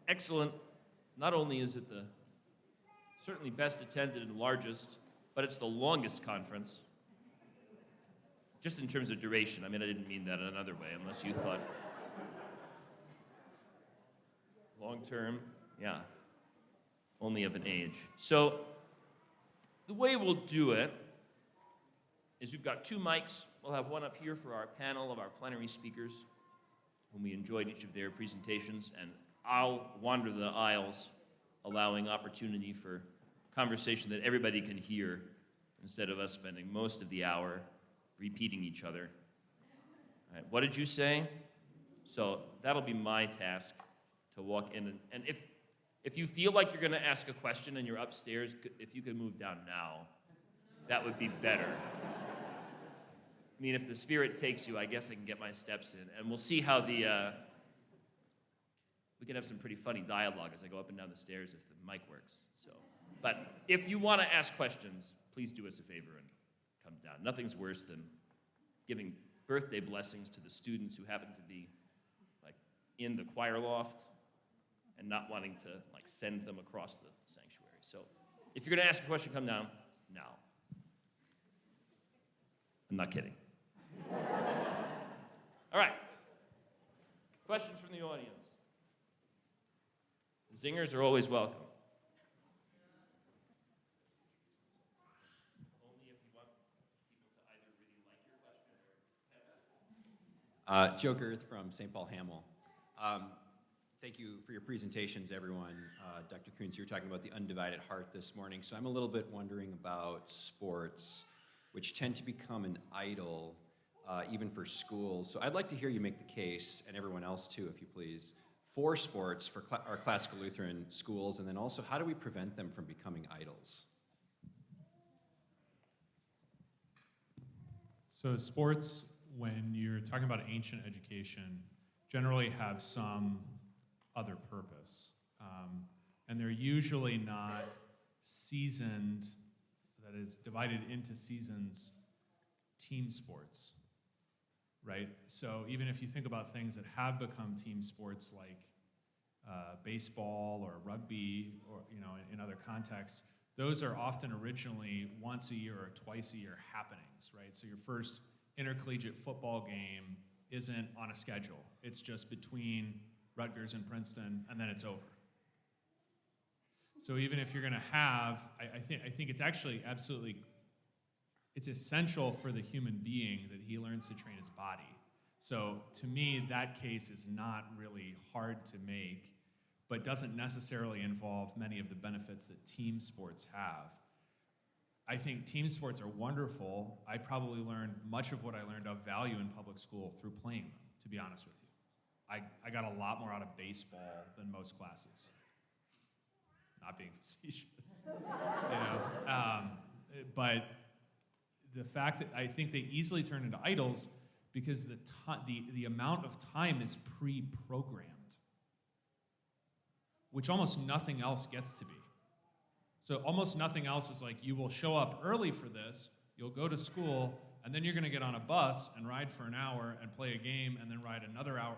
excellent. Not only is it the certainly best attended and largest, but it's the longest conference. Just in terms of duration. I mean, I didn't mean that in another way, unless you thought. Long term, yeah. Only of an age. So, the way we'll do it is we've got 2 mics. We'll have one up here for our panel of our plenary speakers, whom we enjoyed each of their presentations, and I'll wander the aisles, allowing opportunity for conversation that everybody can hear, instead of us spending most of the hour repeating each other. All right, what did you say? So that'll be my task, to walk in, and if you feel like you're gonna ask a question and you're upstairs, if you could move down now, that would be better. I mean, if the spirit takes you, I guess I can get my steps in, and we'll see how we can have some pretty funny dialogue as I go up and down the stairs if the mic works. So, but if you want to ask questions, please do us a favor and come down. Nothing's worse than giving birthday blessings to the students who happen to be like in the choir loft and not wanting to like send them across the sanctuary. So if you're going to ask a question, come down now. I'm not kidding. All right. Questions from the audience? Zingers are always welcome. Only if you want people to either really like your question or Joe Girth from St. Paul Hamel. Thank you for your presentations, everyone. Dr. Koontz, you were talking about the undivided heart this morning, so I'm a little bit wondering about sports, which tend to become an idol, even for schools. So I'd like to hear you make the case, and everyone else too, if you please, for sports for our classical Lutheran schools, and then also how do we prevent them from becoming idols? So sports, when you're talking about ancient education, generally have some other purpose. And they're usually not seasoned, that is divided into seasons, team sports, right? So even if you think about things that have become team sports like baseball or rugby or, you know, in other contexts, those are often originally once a year or twice a year happenings, right? So your first intercollegiate football game isn't on a schedule. It's just between Rutgers and Princeton, and then it's over. So even if you're going to have, I think it's actually absolutely, it's essential for the human being that he learns to train his body. So to me, that case is not really hard to make, but doesn't necessarily involve many of the benefits that team sports have. I think team sports are wonderful. I probably learned much of what I learned of value in public school through playing them, to be honest with you. I got a lot more out of baseball than most classes. Not being facetious, you know. But the fact that I think they easily turn into idols because the amount of time is pre-programmed, which almost nothing else gets to be. So almost nothing else is like, you will show up early for this, you'll go to school, and then you're going to get on a bus and ride for an hour and play a game and then ride another hour.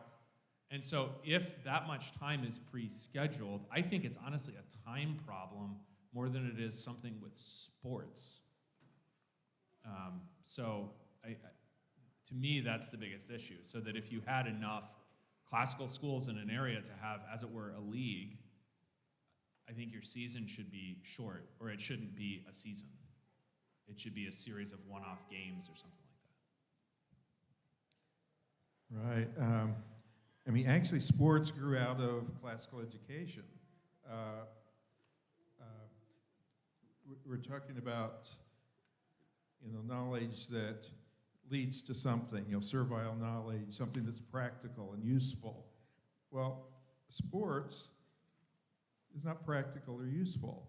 And so if that much time is pre-scheduled, I think it's honestly a time problem more than it is something with sports. To me, that's the biggest issue. So that if you had enough classical schools in an area to have, as it were, a league, I think your season should be short, or it shouldn't be a season. It should be a series of one-off games or something like that. Right. I mean, actually, sports grew out of classical education. We're talking about, knowledge that leads to something, servile knowledge, something that's practical and useful. Well, sports is not practical or useful.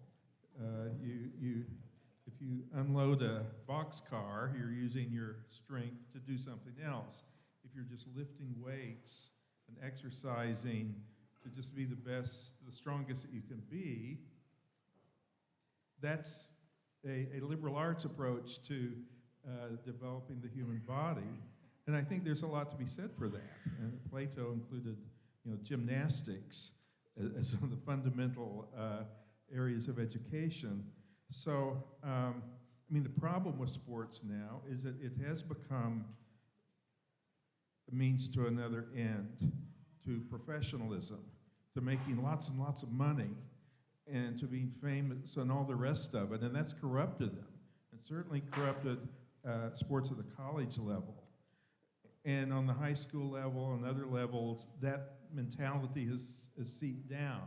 If you unload a boxcar, you're using your strength to do something else. If you're just lifting weights and exercising to just be the best, the strongest that you can be, that's a liberal arts approach to developing the human body. And I think there's a lot to be said for that. And Plato included, gymnastics as some of the fundamental areas of education. So, I mean, the problem with sports now is that it has become a means to another end, to professionalism, to making lots and lots of money, and to being famous and all the rest of it, and that's corrupted them. It certainly corrupted sports at the college level. And on the high school level and other levels, that mentality has seeped down.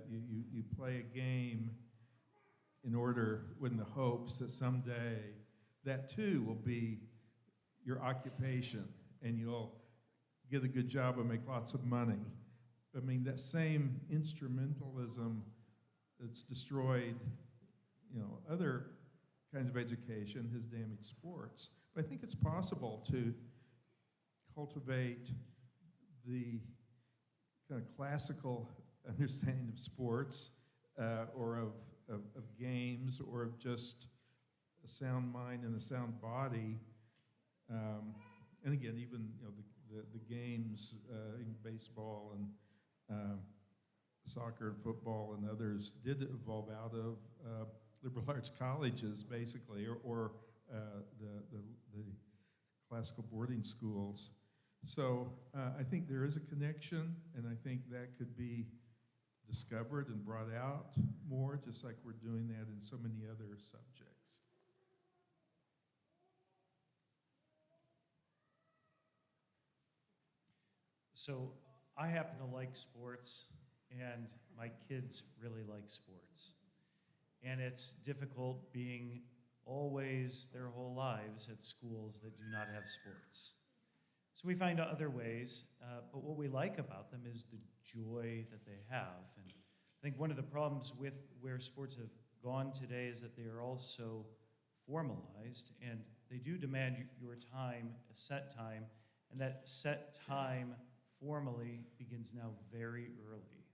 You play a game in the hopes that someday that too will be your occupation and you'll get a good job and make lots of money. I mean, that same instrumentalism that's destroyed, other kinds of education has damaged sports. But I think it's possible to cultivate the kind of classical understanding of sports or of games or of just a sound mind and a sound body. And again, even the games in baseball and soccer and football and others did evolve out of liberal arts colleges, basically, or the classical boarding schools. So I think there is a connection, and I think that could be discovered and brought out more, just like we're doing that in so many other subjects. So I happen to like sports, and my kids really like sports. And it's difficult being always their whole lives at schools that do not have sports. So we find other ways, but what we like about them is the joy that they have. And I think one of the problems with where sports have gone today is that they are all so formalized, and they do demand your time, a set time, and that set time formally begins now very early.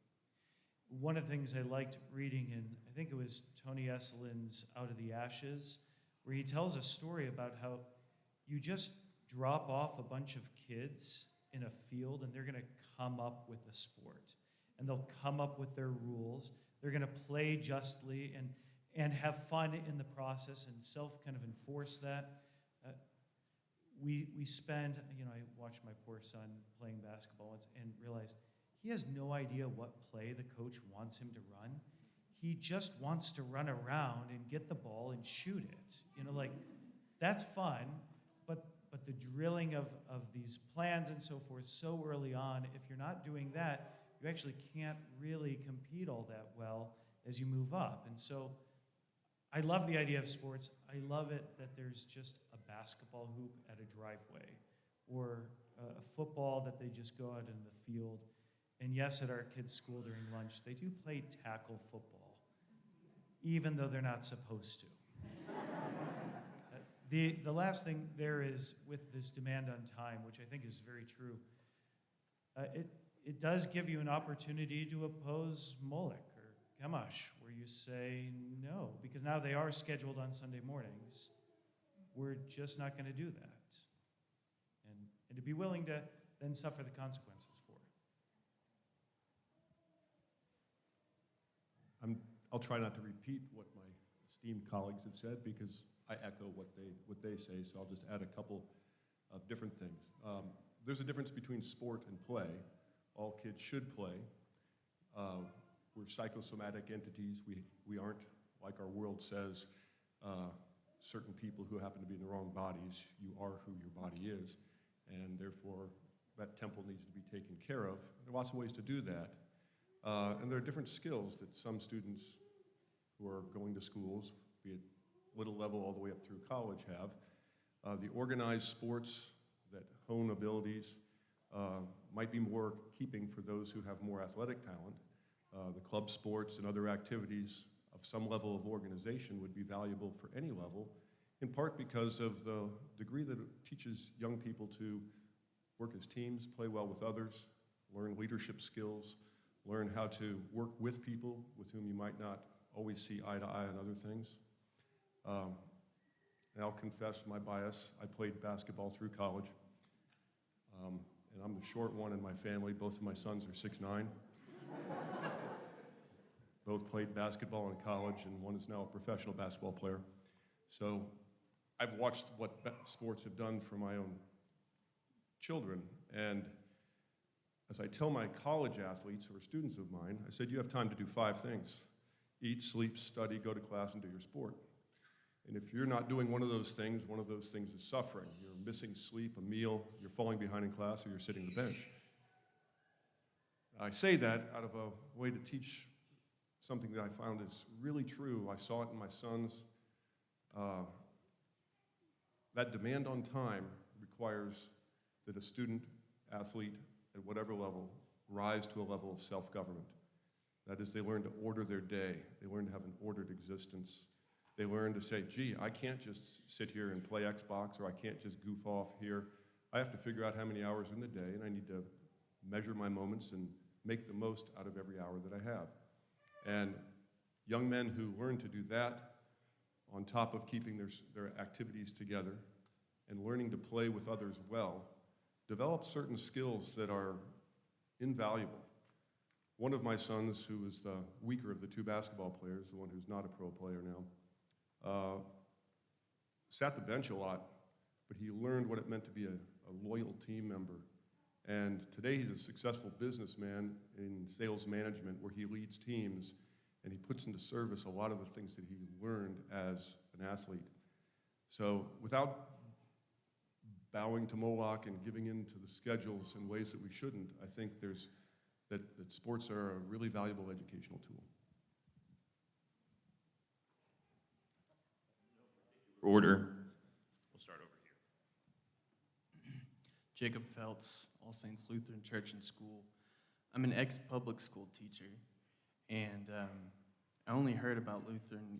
One of the things I liked reading in, I think it was Tony Esselin's Out of the Ashes, where he tells a story about how you just drop off a bunch of kids in a field and they're going to come up with a sport. And they'll come up with their rules. They're going to play justly and have fun in the process and kind of enforce that. We spend, I watched my poor son playing basketball once and realized he has no idea what play the coach wants him to run. He just wants to run around and get the ball and shoot it. That's fun, but the drilling of these plans and so forth so early on, if you're not doing that, you actually can't really compete all that well as you move up. And so I love the idea of sports. I love it that there's just a basketball hoop at a driveway or a football that they just go out in the field. And yes, at our kids' school during lunch, they do play tackle football, even though they're not supposed to. The last thing there is with this demand on time, which I think is very true, it does give you an opportunity to oppose Moloch or Gamash, where you say no, because now they are scheduled on Sunday mornings. We're just not going to do that. And to be willing to then suffer the consequences for it. I'll try not to repeat what my esteemed colleagues have said because I echo what they say, so I'll just add a couple of different things. There's a difference between sport and play. All kids should play. We're psychosomatic entities. We aren't, like our world says, certain people who happen to be in the wrong bodies. You are who your body is, and therefore that temple needs to be taken care of. There are lots of ways to do that. And there are different skills that some students who are going to schools, be it little level all the way up through college, have. The organized sports that hone abilities might be more keeping for those who have more athletic talent. The club sports and other activities of some level of organization would be valuable for any level, in part because of the degree that it teaches young people to work as teams, play well with others, learn leadership skills, learn how to work with people with whom you might not always see eye to eye on other things. And I'll confess my bias. I played basketball through college, and I'm the short one in my family. Both of my sons are 6'9". Both played basketball in college, and one is now a professional basketball player. So I've watched what sports have done for my own children, and as I tell my college athletes who are students of mine, I said, you have time to do 5 things: eat, sleep, study, go to class, and do your sport. And if you're not doing one of those things is suffering. You're missing sleep, a meal, you're falling behind in class, or you're sitting the bench. I say that out of a way to teach something that I found is really true. I saw it in my sons. That demand on time requires that a student, athlete, at whatever level, rise to a level of self-government. That is, they learn to order their day. They learn to have an ordered existence. They learn to say, gee, I can't just sit here and play Xbox, or I can't just goof off here. I have to figure out how many hours in the day, and I need to measure my moments and make the most out of every hour that I have. And young men who learn to do that, on top of keeping their activities together and learning to play with others well, develop certain skills that are invaluable. One of my sons, who is the weaker of the 2 basketball players, the one who's not a pro player now, sat the bench a lot, but he learned what it meant to be a loyal team member. And today he's a successful businessman in sales management, where he leads teams and he puts into service a lot of the things that he learned as an athlete. So without bowing to Moloch and giving in to the schedules in ways that we shouldn't, I think that sports are a really valuable educational tool. Order. We'll start over here. Jacob Feltz, All Saints Lutheran Church and School. I'm an ex-public school teacher, and I only heard about Lutheran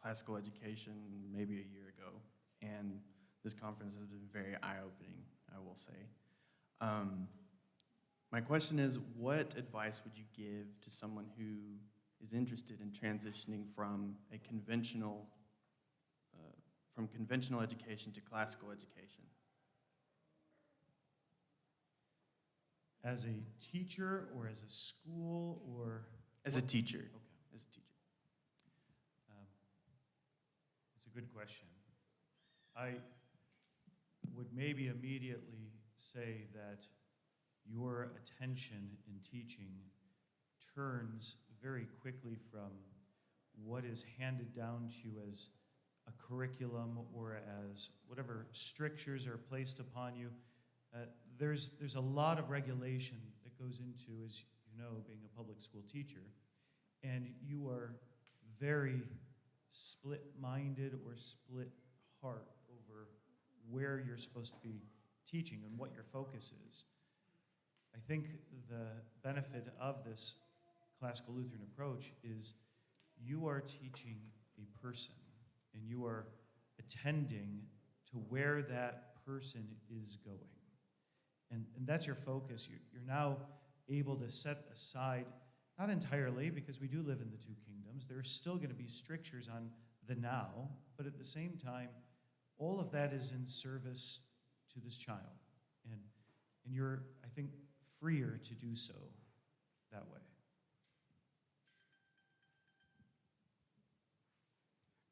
classical education maybe a year ago, and this conference has been very eye-opening, I will say. My question is, what advice would you give to someone who is interested in transitioning from a conventional education to classical education? As a teacher or as a school or? As a teacher. Okay. As a teacher. It's a good question. I would maybe immediately say that your attention in teaching turns very quickly from what is handed down to you as a curriculum or as whatever strictures are placed upon you. There's a lot of regulation that goes into, as you know, being a public school teacher, and you are very split-minded or split heart over where you're supposed to be teaching and what your focus is. I think the benefit of this classical Lutheran approach is you are teaching a person, and you are attending to where that person is going. And that's your focus. You're now able to set aside, not entirely, because we do live in the 2 kingdoms, there are still going to be strictures on the now, but at the same time, all of that is in service to this child. And you're, I think, freer to do so that way.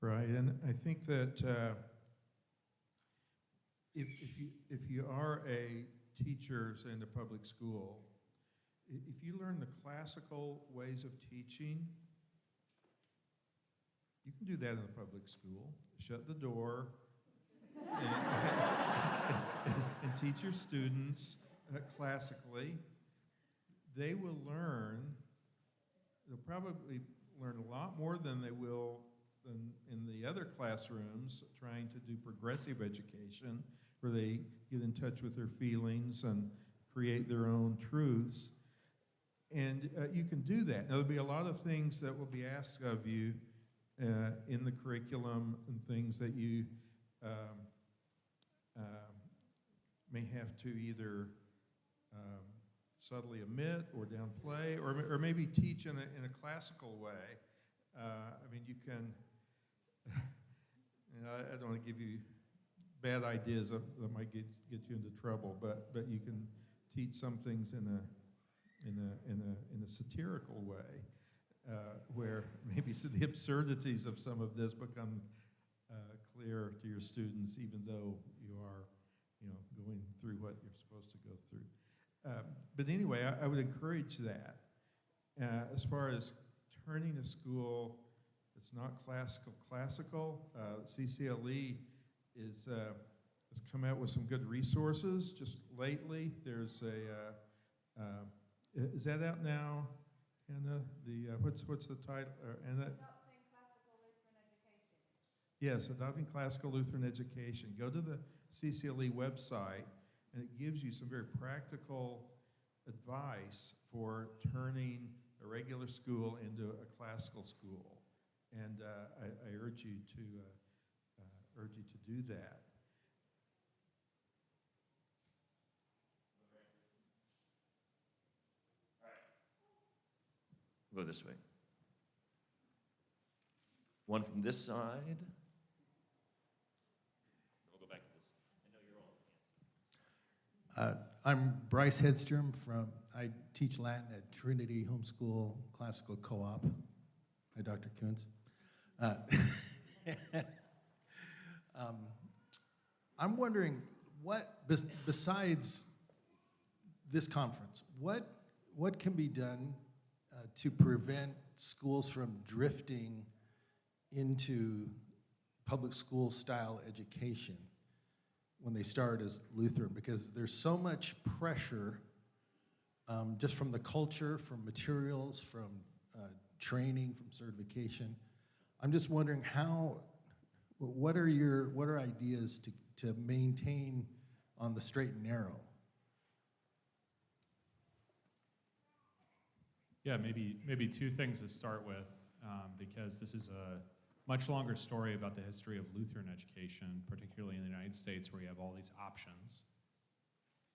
Right, and I think that if you are a teacher, say in the public school, if you learn the classical ways of teaching, you can do that in the public school. Shut the door and teach your students classically. They will learn, they'll probably learn a lot more than they will than in the other classrooms trying to do progressive education, where they get in touch with their feelings and create their own truths. And you can do that. Now, there'll be a lot of things that will be asked of you in the curriculum and things that you may have to either subtly omit or downplay, or maybe teach in a classical way. I mean, you can, I don't want to give you bad ideas that might get you into trouble, but you can teach some things in in a satirical way, where maybe the absurdities of some of this become clear to your students, even though you are, going through what you're supposed to go through. But anyway, I would encourage that. As far as turning a school that's not classical, CCLE has come out with some good resources just lately. There's is that out now, Anna? What's the title? Anna? Adopting Classical Lutheran Education. Yes, Adopting Classical Lutheran Education. Go to the CCLE website, and it gives you some very practical advice for turning a regular school into a classical school. And I urge you to do that. Go this way. One from this side. We'll go back to this. I know you're all. I'm Bryce Hedstrom I teach Latin at Trinity Homeschool Classical Co-op. Hi, Dr. Koontz. I'm wondering, besides this conference, what can be done to prevent schools from drifting into public school style education when they start as Lutheran? Because there's so much pressure just from the culture, from materials, from training, from certification. I'm just wondering what are ideas to maintain on the straight and narrow? Yeah, maybe two things to start with, because this is a much longer story about the history of Lutheran education, particularly in the United States, where you have all these options.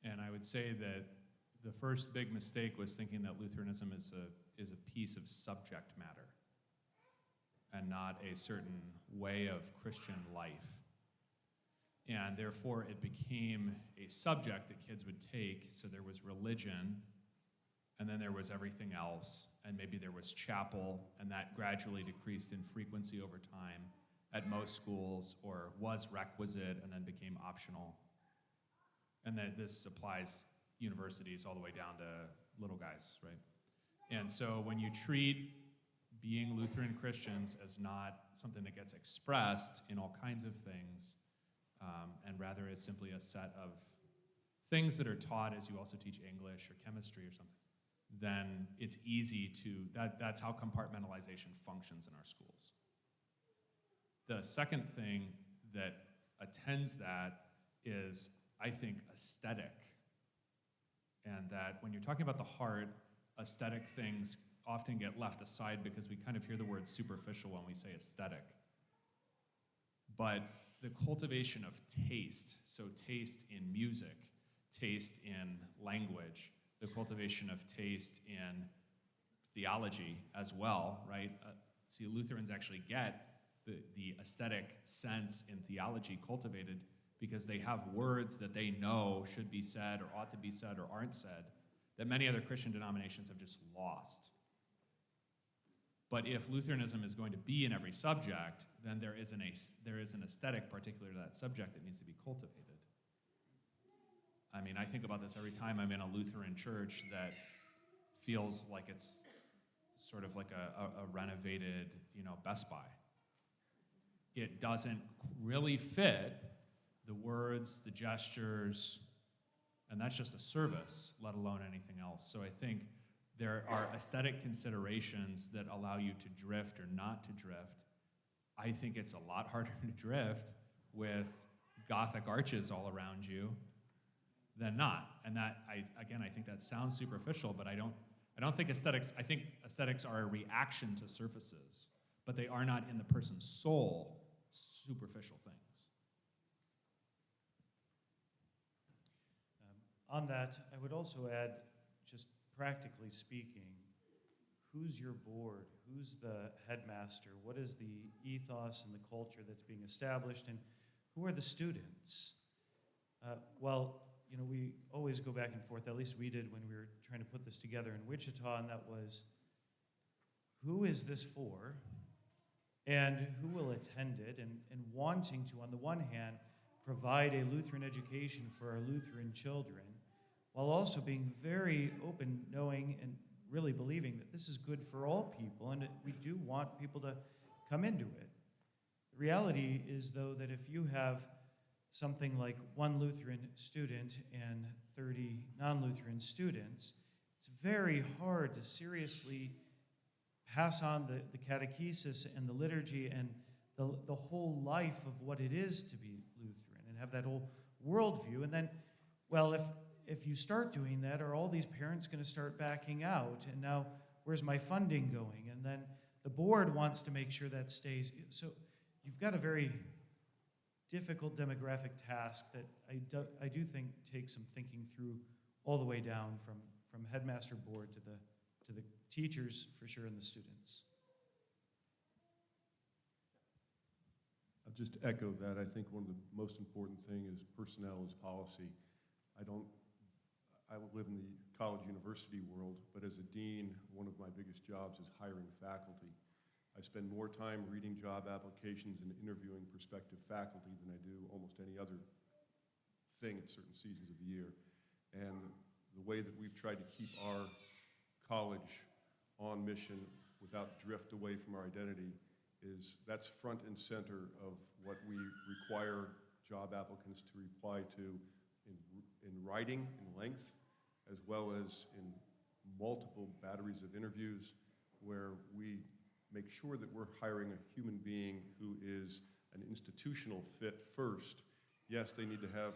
And I would say that the first big mistake was thinking that Lutheranism is a piece of subject matter and not a certain way of Christian life. And therefore, it became a subject that kids would take. So there was religion, and then there was everything else, and maybe there was chapel, and that gradually decreased in frequency over time at most schools, or was requisite and then became optional. And that this applies universities all the way down to little guys, right? And so when you treat being Lutheran Christians as not something that gets expressed in all kinds of things, and rather as simply a set of things that are taught as you also teach English or chemistry or something, then it's easy that's how compartmentalization functions in our schools. The second thing that attends that is, I think, aesthetic. And that when you're talking about the heart, aesthetic things often get left aside because we kind of hear the word superficial when we say aesthetic. But the cultivation of taste, so taste in music, taste in language, the cultivation of taste in theology as well, right? See, Lutherans actually get the aesthetic sense in theology cultivated because they have words that they know should be said or ought to be said or aren't said that many other Christian denominations have just lost. But if Lutheranism is going to be in every subject, then there is an aesthetic particular to that subject that needs to be cultivated. I mean, I think about this every time I'm in a Lutheran church that feels like it's sort of like a renovated, Best Buy. It doesn't really fit the words, the gestures, and that's just a service, let alone anything else. So I think there are aesthetic considerations that allow you to drift or not to drift. I think it's a lot harder to drift with Gothic arches all around you than not. And that, I think that sounds superficial, but I don't think aesthetics, I think aesthetics are a reaction to surfaces, but they are not in the person's soul superficial things. On that, I would also add, just practically speaking, who's your board? Who's the headmaster? What is the ethos and the culture that's being established? And who are the students? we always go back and forth, at least we did when we were trying to put this together in Wichita, and that was, who is this for? And who will attend it? And wanting to, on the one hand, provide a Lutheran education for our Lutheran children, while also being very open, knowing and really believing that this is good for all people, and that we do want people to come into it. The reality is, though, that if you have something like one Lutheran student and 30 non-Lutheran students, it's very hard to seriously pass on the catechesis and the liturgy and the whole life of what it is to be Lutheran and have that whole worldview. And then, well, if you start doing that, are all these parents going to start backing out? And now, where's my funding going? And then the board wants to make sure that stays. So you've got a very difficult demographic task that I do think takes some thinking through all the way down from headmaster board to the teachers, for sure, and the students. I'll just echo that. I think one of the most important thing is personnel is policy. I live in the college university world, but as a dean, one of my biggest jobs is hiring faculty. I spend more time reading job applications and interviewing prospective faculty than I do almost any other thing at certain seasons of the year. And the way that we've tried to keep our college on mission without drift away from our identity is that's front and center of what we require job applicants to reply to in writing, in length, as well as in multiple batteries of interviews where we make sure that we're hiring a human being who is an institutional fit first. Yes, they need to have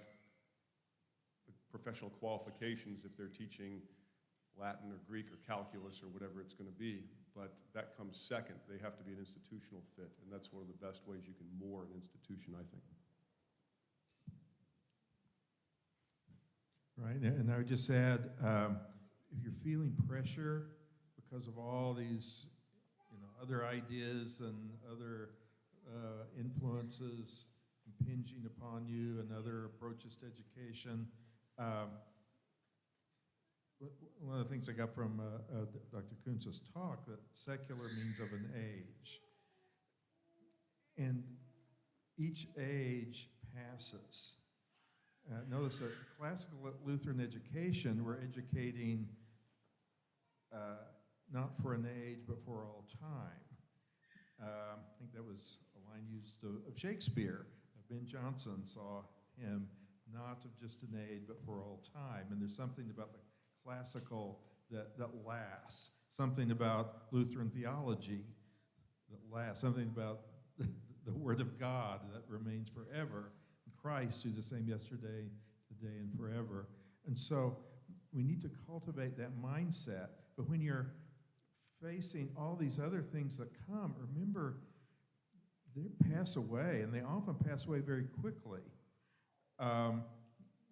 professional qualifications if they're teaching Latin or Greek or calculus or whatever it's going to be, but that comes second. They have to be an institutional fit, and that's one of the best ways you can moor an institution, I think. Right, and I would just add, if you're feeling pressure because of all these, other ideas and other influences impinging upon you and other approaches to education, one of the things I got from Dr. Koontz's talk, that secular means of an age. And each age passes. Notice that classical Lutheran education, we're educating not for an age, but for all time. I think that was a line used of Shakespeare. Ben Jonson saw him not of just an age, but for all time. And there's something about the classical that lasts, something about Lutheran theology that lasts, something about the Word of God that remains forever. Christ, who's the same yesterday, today, and forever. And so we need to cultivate that mindset. But when you're facing all these other things that come, remember, they pass away, and they often pass away very quickly.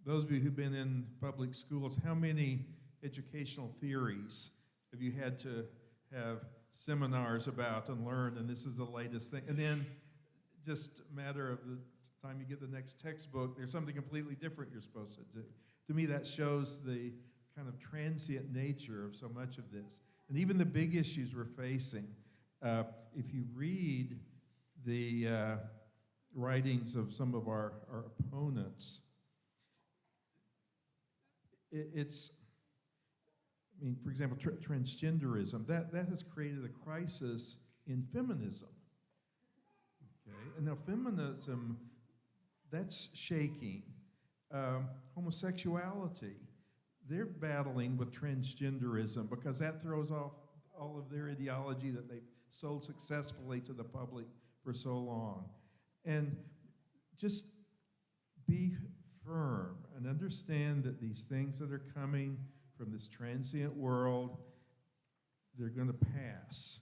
Those of you who've been in public schools, how many educational theories have you had to have seminars about and learn, and this is the latest thing? And then just a matter of the time you get the next textbook, there's something completely different you're supposed to do. To me, that shows the kind of transient nature of so much of this. And even the big issues we're facing, if you read the writings of some of our opponents, for example, transgenderism, that has created a crisis in feminism. Okay, and now feminism, that's shaking. Homosexuality, they're battling with transgenderism because that throws off all of their ideology that they've sold successfully to the public for so long. And just be firm and understand that these things that are coming from this transient world, they're going to pass.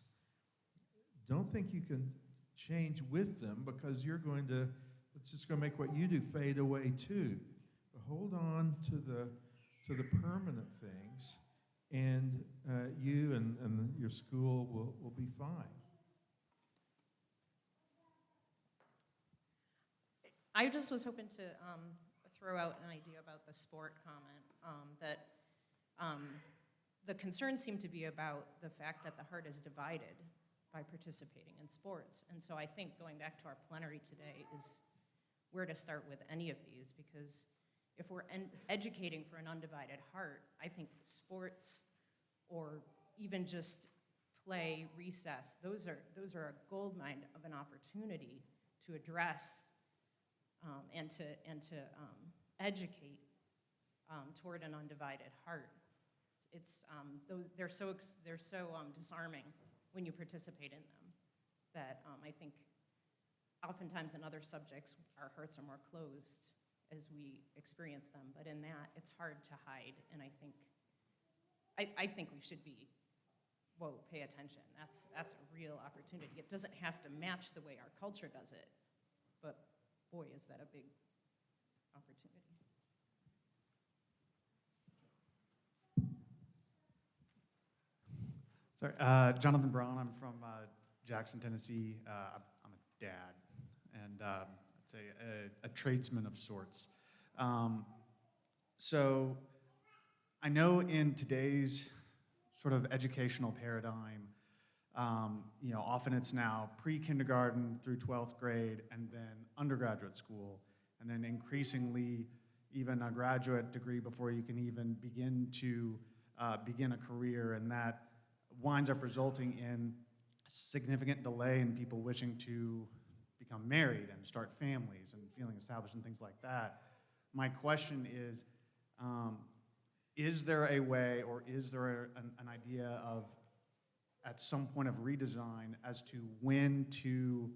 Don't think you can change with them because it's just going to make what you do fade away too. But hold on to the permanent things, and you and your school will be fine. I just was hoping to throw out an idea about the sport comment, the concerns seem to be about the fact that the heart is divided by participating in sports. And so I think going back to our plenary today is where to start with any of these, because if we're educating for an undivided heart, I think sports or even just play, recess, those are a goldmine of an opportunity to address and to educate toward an undivided heart. It's they're so disarming when you participate in them that I think oftentimes in other subjects our hearts are more closed as we experience them, but in that it's hard to hide, and I think we should be, whoa, pay attention. That's a real opportunity. It doesn't have to match the way our culture does it, but boy, is that a big opportunity. Sorry, Jonathan Brown. I'm from Jackson, Tennessee. I'm a dad, and I'd say a tradesman of sorts. So I know in today's sort of educational paradigm, often it's now pre-kindergarten through 12th grade and then undergraduate school, and then increasingly even a graduate degree before you can even begin to begin a career, and that winds up resulting in significant delay in people wishing to become married and start families and feeling established and things like that. My question is there a way, or is there an idea of, at some point of redesign, as to when to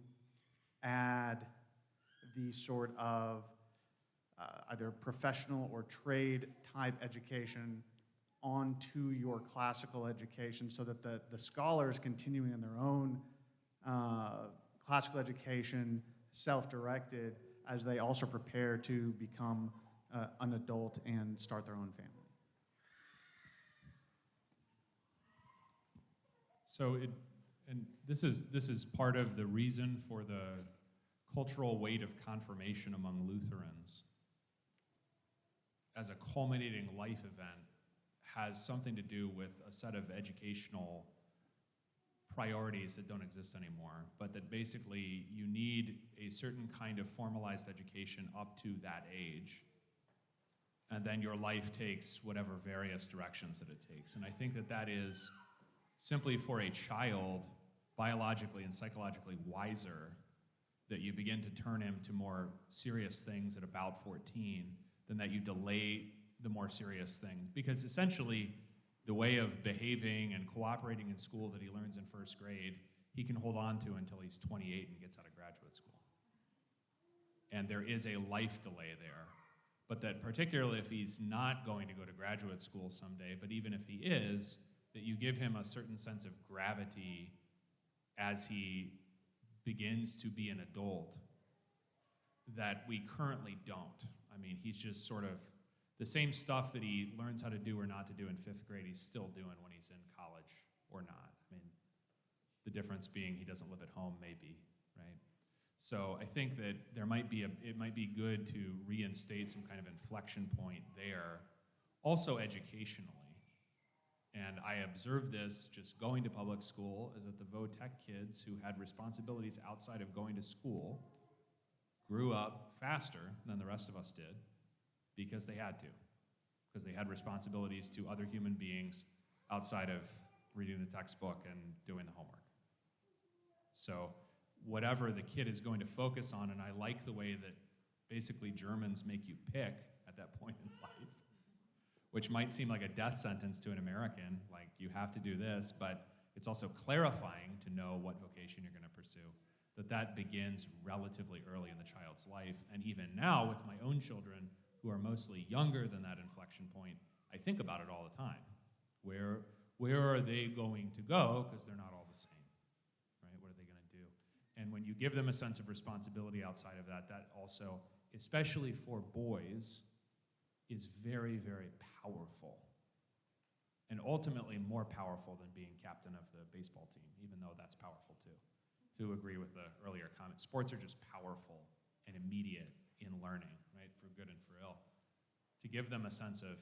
add the sort of either professional or trade type education onto your classical education, so that the scholars continuing in their own classical education, self-directed, as they also prepare to become an adult and start their own family? So this is part of the reason for the cultural weight of confirmation among Lutherans as a culminating life event has something to do with a set of educational priorities that don't exist anymore, but that basically you need a certain kind of formalized education up to that age, and then your life takes whatever various directions that it takes. And I think that is simply for a child, biologically and psychologically wiser, that you begin to turn him to more serious things at about 14 than that you delay the more serious thing. Because essentially, the way of behaving and cooperating in school that he learns in first grade, he can hold on to until he's 28 and gets out of graduate school. And there is a life delay there. But that particularly if he's not going to go to graduate school someday, but even if he is, that you give him a certain sense of gravity as he begins to be an adult that we currently don't. I mean, he's just sort of the same stuff that he learns how to do or not to do in 5th grade, he's still doing when he's in college or not. I mean, the difference being he doesn't live at home, maybe, right? So I think that it might be good to reinstate some kind of inflection point there, also educationally. And I observed this just going to public school, is that the Vo-Tech kids who had responsibilities outside of going to school grew up faster than the rest of us did because they had to, because they had responsibilities to other human beings outside of reading the textbook and doing the homework. So whatever the kid is going to focus on, and I like the way that basically Germans make you pick at that point in life, which might seem like a death sentence to an American, like you have to do this, but it's also clarifying to know what vocation you're going to pursue, that begins relatively early in the child's life. And even now with my own children, who are mostly younger than that inflection point, I think about it all the time. Where are they going to go? Because they're not all the same, right? What are they going to do? And when you give them a sense of responsibility outside of that, that also, especially for boys, is very, very powerful. And ultimately more powerful than being captain of the baseball team, even though that's powerful too. To agree with the earlier comment, sports are just powerful and immediate in learning, right, for good and for ill. To give them a sense of,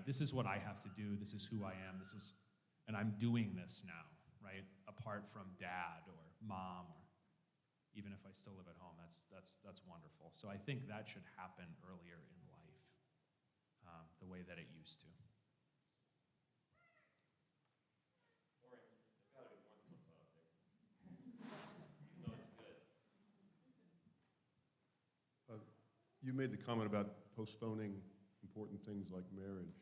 this is what I have to do, this is who I am, and I'm doing this now, right, apart from dad or mom, or even if I still live at home, that's wonderful. So I think that should happen earlier in life, the way that it used to. You made the comment about postponing important things like marriage.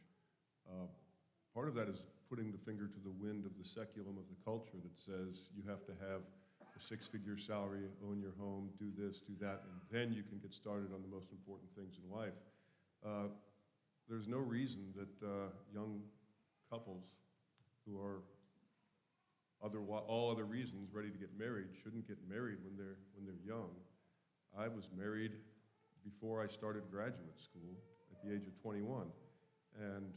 Part of that is putting the finger to the wind of the seculum of the culture that says you have to have a six-figure salary, own your home, do this, do that, and then you can get started on the most important things in life. There's no reason that young couples who are all other reasons ready to get married shouldn't get married when they're young. I was married before I started graduate school at the age of 21, and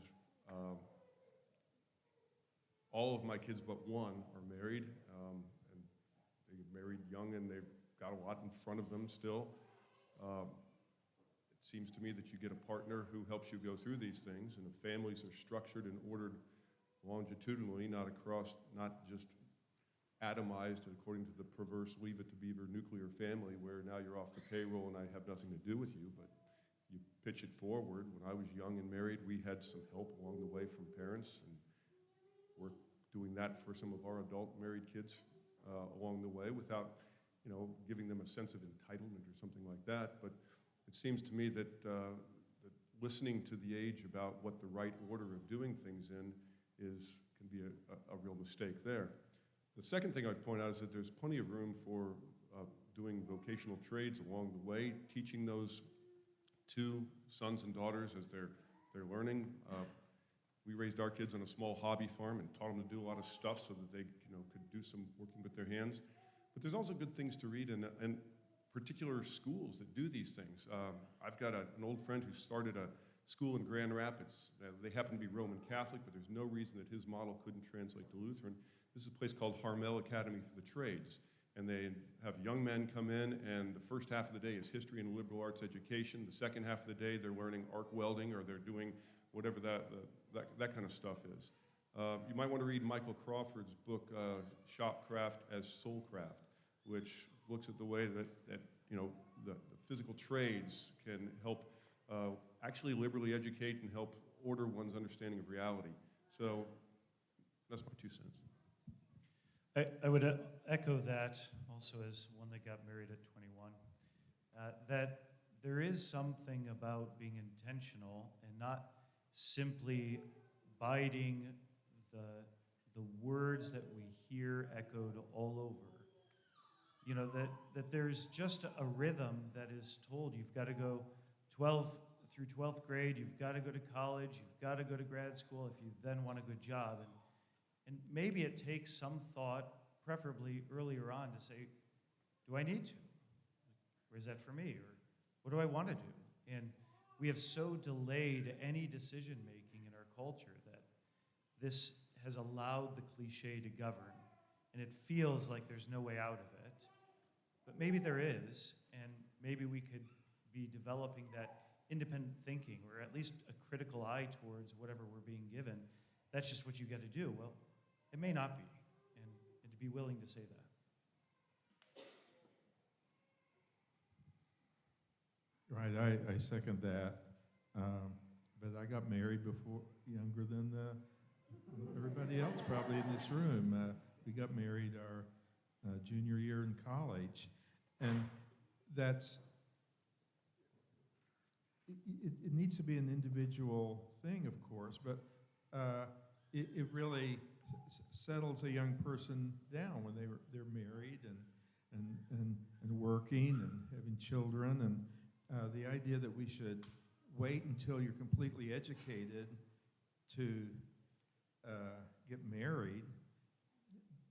all of my kids but one are married, and they get married young, and they've got a lot in front of them still. It seems to me that you get a partner who helps you go through these things, and the families are structured and ordered longitudinally, not just atomized according to the perverse Leave It to Beaver nuclear family, where now you're off the payroll and I have nothing to do with you, but you pitch it forward. When I was young and married, we had some help along the way from parents, and we're doing that for some of our adult married kids along the way without, giving them a sense of entitlement or something like that. But it seems to me that listening to the age about what the right order of doing things in can be a real mistake there. The second thing I'd point out is that there's plenty of room for doing vocational trades along the way, teaching those to sons and daughters as they're learning. We raised our kids on a small hobby farm and taught them to do a lot of stuff so that they could do some working with their hands. But there's also good things to read in particular schools that do these things. I've got an old friend who started a school in Grand Rapids. They happen to be Roman Catholic, but there's no reason that his model couldn't translate to Lutheran. This is a place called Harmel Academy for the Trades. And they have young men come in, and the first half of the day is history and liberal arts education. The second half of the day, they're learning arc welding, or they're doing whatever that kind of stuff is. You might want to read Michael Crawford's book, Shopcraft as Soulcraft, which looks at the way that the physical trades can help actually liberally educate and help order one's understanding of reality. So that's my 2 cents. I would echo that also as one that got married at 21, that there is something about being intentional and not simply biding the words that we hear echoed all over. That there's just a rhythm that is told. You've got to go 12th through 12th grade, you've got to go to college, you've got to go to grad school if you then want a good job. And maybe it takes some thought, preferably earlier on, to say, do I need to? Or is that for me? Or what do I want to do? And we have so delayed any decision-making in our culture that this has allowed the cliche to govern. And it feels like there's no way out of it. But maybe there is, and maybe we could be developing that independent thinking, or at least a critical eye towards whatever we're being given. That's just what you got to do. Well, it may not be, and to be willing to say that. Right, I second that. But I got married younger than everybody else probably in this room. We got married our junior year in college. And it needs to be an individual thing, of course, but it really settles a young person down when they're married and working and having children. And the idea that we should wait until you're completely educated to get married,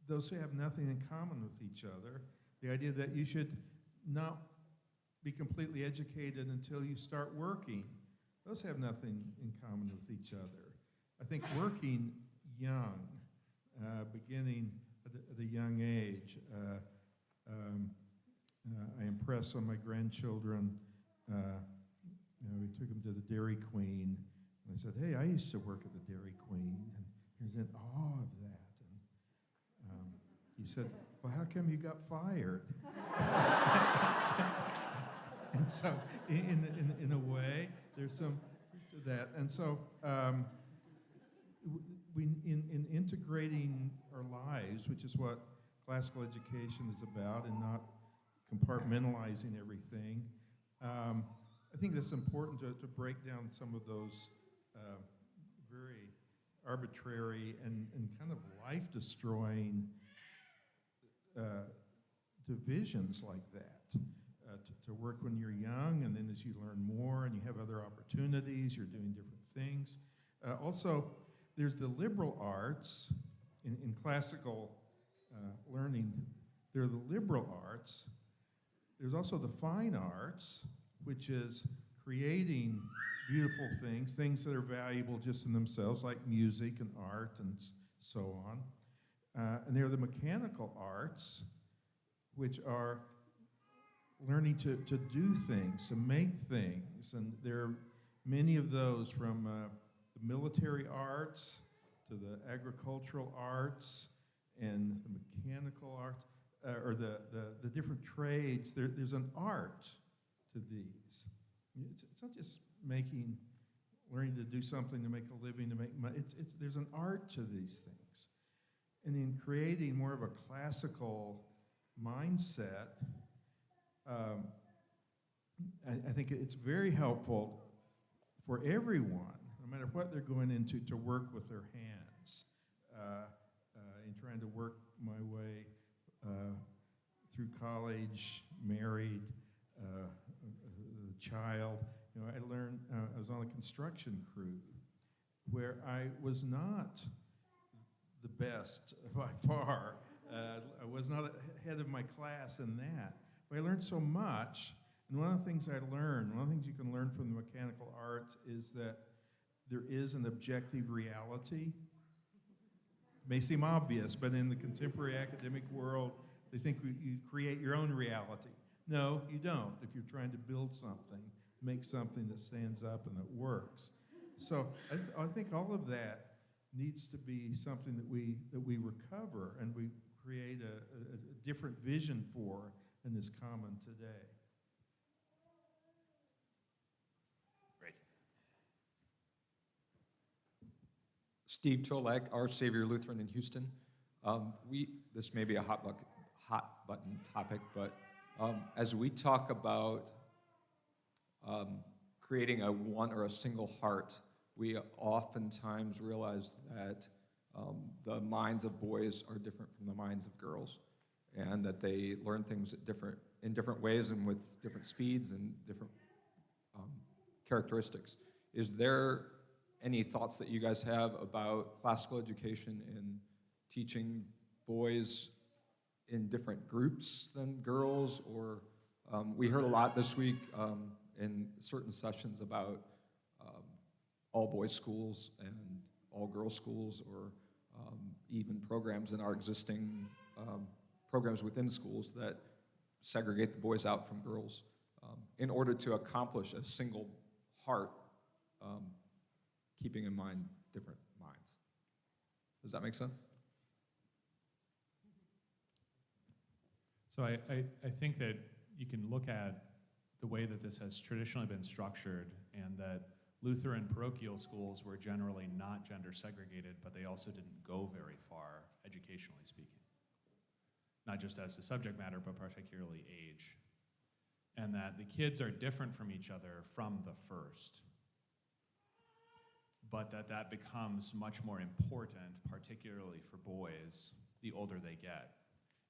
those who have nothing in common with each other. The idea that you should not be completely educated until you start working, those have nothing in common with each other. I think working young, beginning at a young age, I impress on my grandchildren we took him to the Dairy Queen, and I said, "Hey, I used to work at the Dairy Queen," and he was in awe of that. And he said, "Well, how come you got fired?" And so, in a way, there's some to that. And so, in integrating our lives, which is what classical education is about, and not compartmentalizing everything, I think it's important to break down some of those very arbitrary and kind of life-destroying divisions like that. To work when you're young, and then as you learn more and you have other opportunities, you're doing different things. Also, there's the liberal arts in classical learning. There are the liberal arts. There's also the fine arts, which is creating beautiful things that are valuable just in themselves, like music and art and so on. And there are the mechanical arts, which are learning to do things, to make things. And there are many of those, from the military arts to the agricultural arts and the mechanical arts, or the different trades. There's an art to these. It's not just learning to do something to make a living, to make money. There's an art to these things. And in creating more of a classical mindset, I think it's very helpful for everyone, no matter what they're going into, to work with their hands. In trying to work my way through college, married, a child, I learned, I was on a construction crew where I was not the best by far. I was not ahead of my class in that. But I learned so much, and one of the things you can learn from the mechanical arts is that there is an objective reality. It may seem obvious, but in the contemporary academic world, they think you create your own reality. No, you don't. If you're trying to build something, make something that stands up and that works. So I think all of that needs to be something that we recover and we create a different vision for than is common today. Great. Steve Cholak, Our Savior Lutheran in Houston. This may be a hot button topic, but as we talk about creating a one or a single heart, we oftentimes realize that the minds of boys are different from the minds of girls, and that they learn things in different ways and with different speeds and different characteristics. Is there any thoughts that you guys have about classical education in teaching boys in different groups than girls? Or we heard a lot this week in certain sessions about all boys schools and all girls schools, or even programs in our existing programs within schools that segregate the boys out from girls in order to accomplish a single heart, keeping in mind different minds. Does that make sense? So I think that you can look at the way that this has traditionally been structured, and that Lutheran parochial schools were generally not gender segregated, but they also didn't go very far, educationally speaking. Not just as to subject matter, but particularly age. And that the kids are different from each other from the first. But that becomes much more important, particularly for boys, the older they get.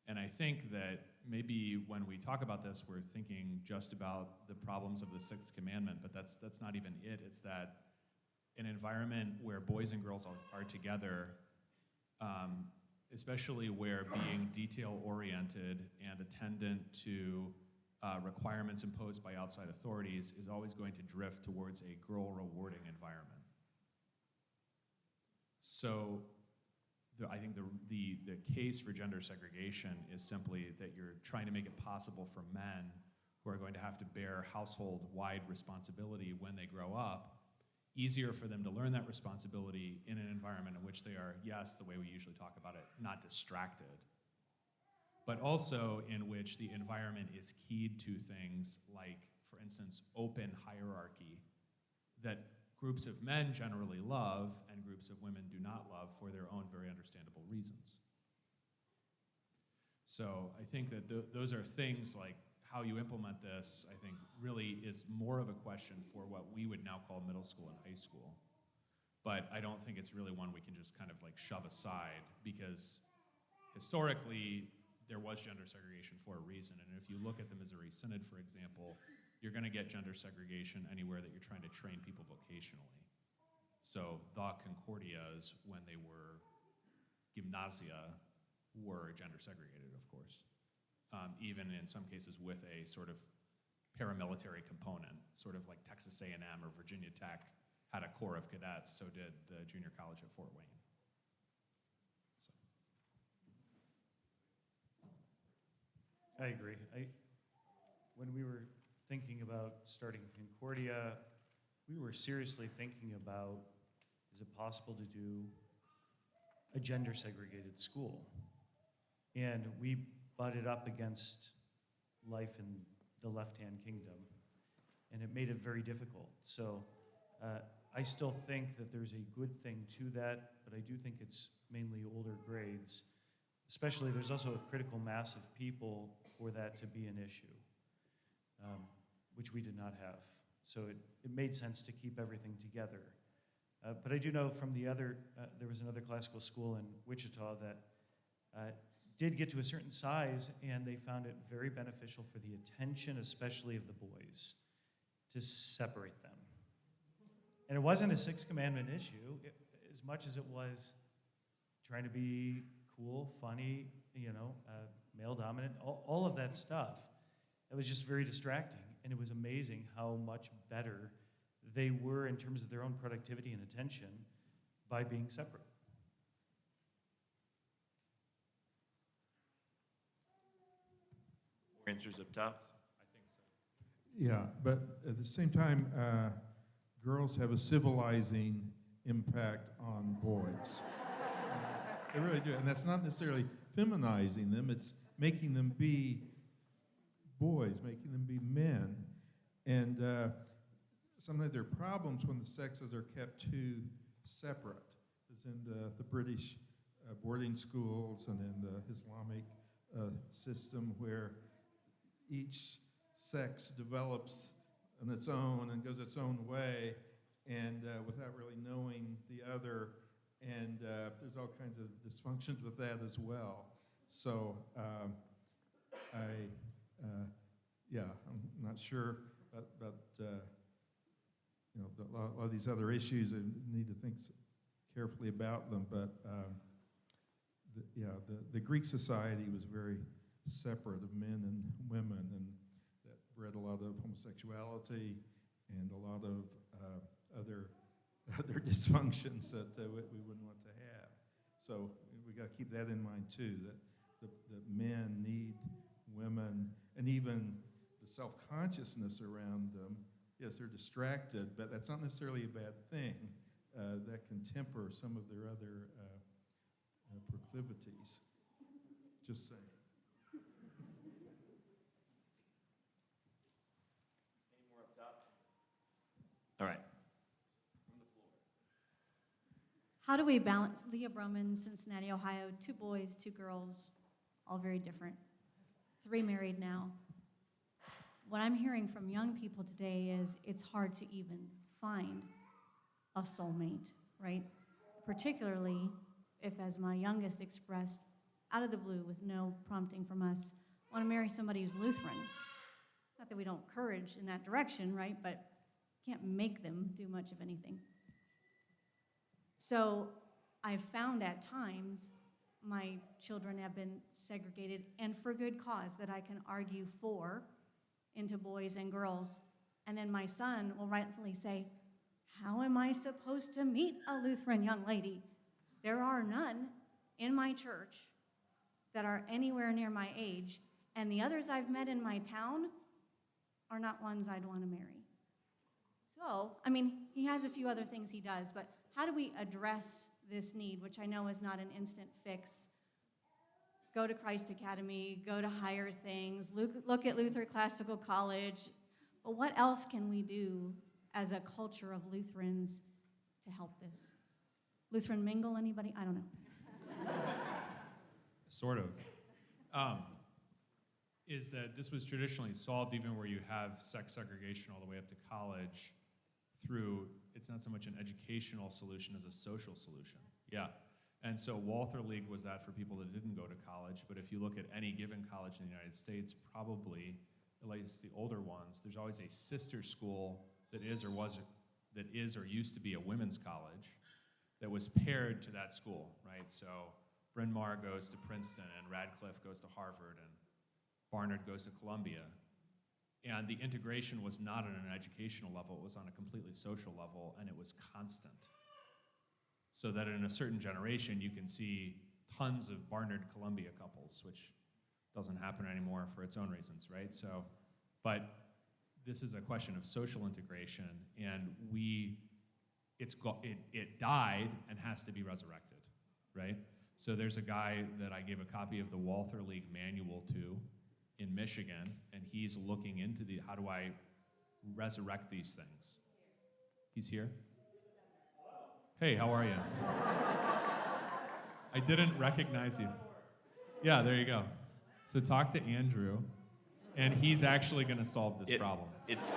And I think that maybe when we talk about this, we're thinking just about the problems of the Sixth Commandment, but that's not even it. It's that an environment where boys and girls are together, especially where being detail-oriented and attendant to requirements imposed by outside authorities is always going to drift towards a girl-rewarding environment. So I think the case for gender segregation is simply that you're trying to make it possible for men who are going to have to bear household-wide responsibility when they grow up, easier for them to learn that responsibility in an environment in which they are, yes, the way we usually talk about it, not distracted, but also in which the environment is keyed to things like, for instance, open hierarchy that groups of men generally love and groups of women do not love for their own very understandable reasons. So I think that those are things like how you implement this, I think, really is more of a question for what we would now call middle school and high school. But I don't think it's really one we can just kind of like shove aside, because historically, there was gender segregation for a reason. And if you look at the Missouri Synod, for example, you're going to get gender segregation anywhere that you're trying to train people vocationally. So the Concordias, when they were gymnasia, were gender segregated, of course. Even in some cases with a sort of paramilitary component, sort of like Texas A&M or Virginia Tech had a corps of cadets, so did the junior college at Fort Wayne. So. I agree. When we were thinking about starting Concordia, we were seriously thinking about, is it possible to do a gender segregated school? And we butted up against life in the left-hand kingdom, and it made it very difficult. So I still think that there's a good thing to that, but I do think it's mainly older grades. Especially, there's also a critical mass of people for that to be an issue, which we did not have. So it made sense to keep everything together. But I do know from the other, there was another classical school in Wichita that did get to a certain size, and they found it very beneficial for the attention, especially of the boys, to separate them. And it wasn't a Sixth Commandment issue as much as it was trying to be cool, funny, male dominant, all of that stuff. It was just very distracting, and it was amazing how much better they were in terms of their own productivity and attention by being separate. More answers up top? I think so. Yeah, but at the same time, girls have a civilizing impact on boys. They really do, and that's not necessarily feminizing them, it's making them be boys, making them be men. And sometimes there are problems when the sexes are kept too separate, as in the British boarding schools and in the Islamic system, where each sex develops on its own and goes its own way, and without really knowing the other, and there's all kinds of dysfunctions with that as well. So I'm not sure, but a lot of these other issues, I need to think carefully about them. But the Greek society was very separate of men and women, and that bred a lot of homosexuality and a lot of other dysfunctions that we wouldn't want to have. So we got to keep that in mind too, that men need women, and even the self-consciousness around them. Yes, they're distracted, but that's not necessarily a bad thing. That can temper some of their other proclivities. Just saying. Any more up top? All right. From the floor. How do we balance? Leah Broman, Cincinnati, Ohio, 2 boys, 2 girls, all very different. 3 married now. What I'm hearing from young people today is it's hard to even find a soulmate, right? Particularly if, as my youngest expressed, out of the blue with no prompting from us, want to marry somebody who's Lutheran. Not that we don't encourage in that direction, right? But can't make them do much of anything. So I've found at times my children have been segregated, and for good cause that I can argue for, into boys and girls. And then my son will rightfully say, how am I supposed to meet a Lutheran young lady? There are none in my church that are anywhere near my age, and the others I've met in my town, are not ones I'd want to marry. So, I mean, he has a few other things he does, but how do we address this need, which I know is not an instant fix? Go to Christ Academy, go to higher things, look at Luther Classical College. But what else can we do as a culture of Lutherans to help this? Lutheran mingle, anybody? I don't know. Sort of. Is that this was traditionally solved even where you have sex segregation all the way up to college through, it's not so much an educational solution as a social solution. Yeah. And so Walther League was that for people that didn't go to college, but if you look at any given college in the United States, probably, at least the older ones, there's always a sister school that is or used to be a women's college that was paired to that school, right? So Bryn Mawr goes to Princeton, and Radcliffe goes to Harvard, and Barnard goes to Columbia. And the integration was not on an educational level, it was on a completely social level, and it was constant. So that in a certain generation, you can see tons of Barnard-Columbia couples, which doesn't happen anymore for its own reasons, right? So, but this is a question of social integration, and it died and has to be resurrected, right? So there's a guy that I gave a copy of the Walther League manual to in Michigan, and he's looking into how do I resurrect these things? He's here? Hey, how are you? I didn't recognize you. Yeah, there you go. So talk to Andrew, and he's actually going to solve this problem. It's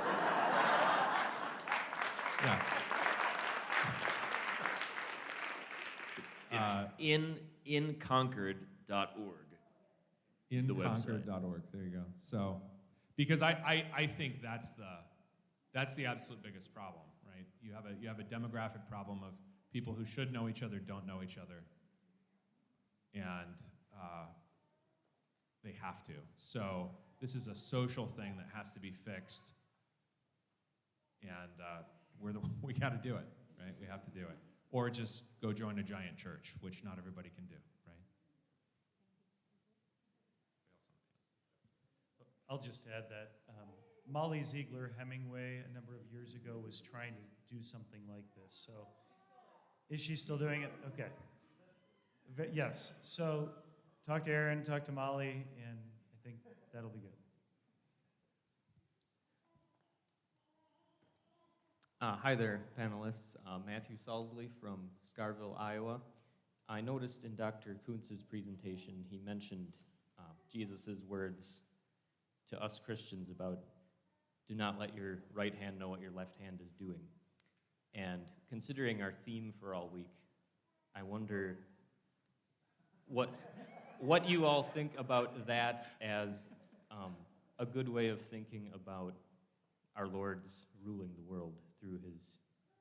Yeah. It's inconcord.org. is the website. Inconcord.org. There you go. So, because I think that's the absolute biggest problem, right? You have a demographic problem of people who should know each other don't know each other, and they have to. So this is a social thing that has to be fixed, and we got to do it, right? We have to do it, or just go join a giant church, which not everybody can do, right? I'll just add that Molly Ziegler Hemingway a number of years ago was trying to do something like this. So is she still doing it? Okay. Yes. So talk to Aaron, talk to Molly, and I think that'll be good. Hi there, panelists. Matthew Salsley from Scarville, Iowa. I noticed in Dr. Koontz's presentation, he mentioned Jesus' words to us Christians about do not let your right hand know what your left hand is doing. And considering our theme for all week, I wonder what you all think about that as a good way of thinking about our Lord's ruling the world through his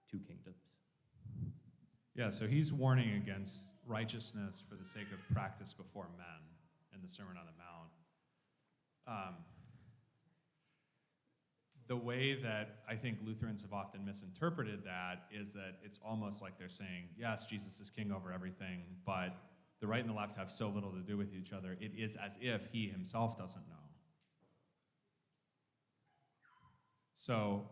two kingdoms. Yeah, so he's warning against righteousness for the sake of practice before men in the Sermon on the Mount. The way that I think Lutherans have often misinterpreted that is that it's almost like they're saying, yes, Jesus is king over everything, but the right and the left have so little to do with each other, it is as if he himself doesn't know. So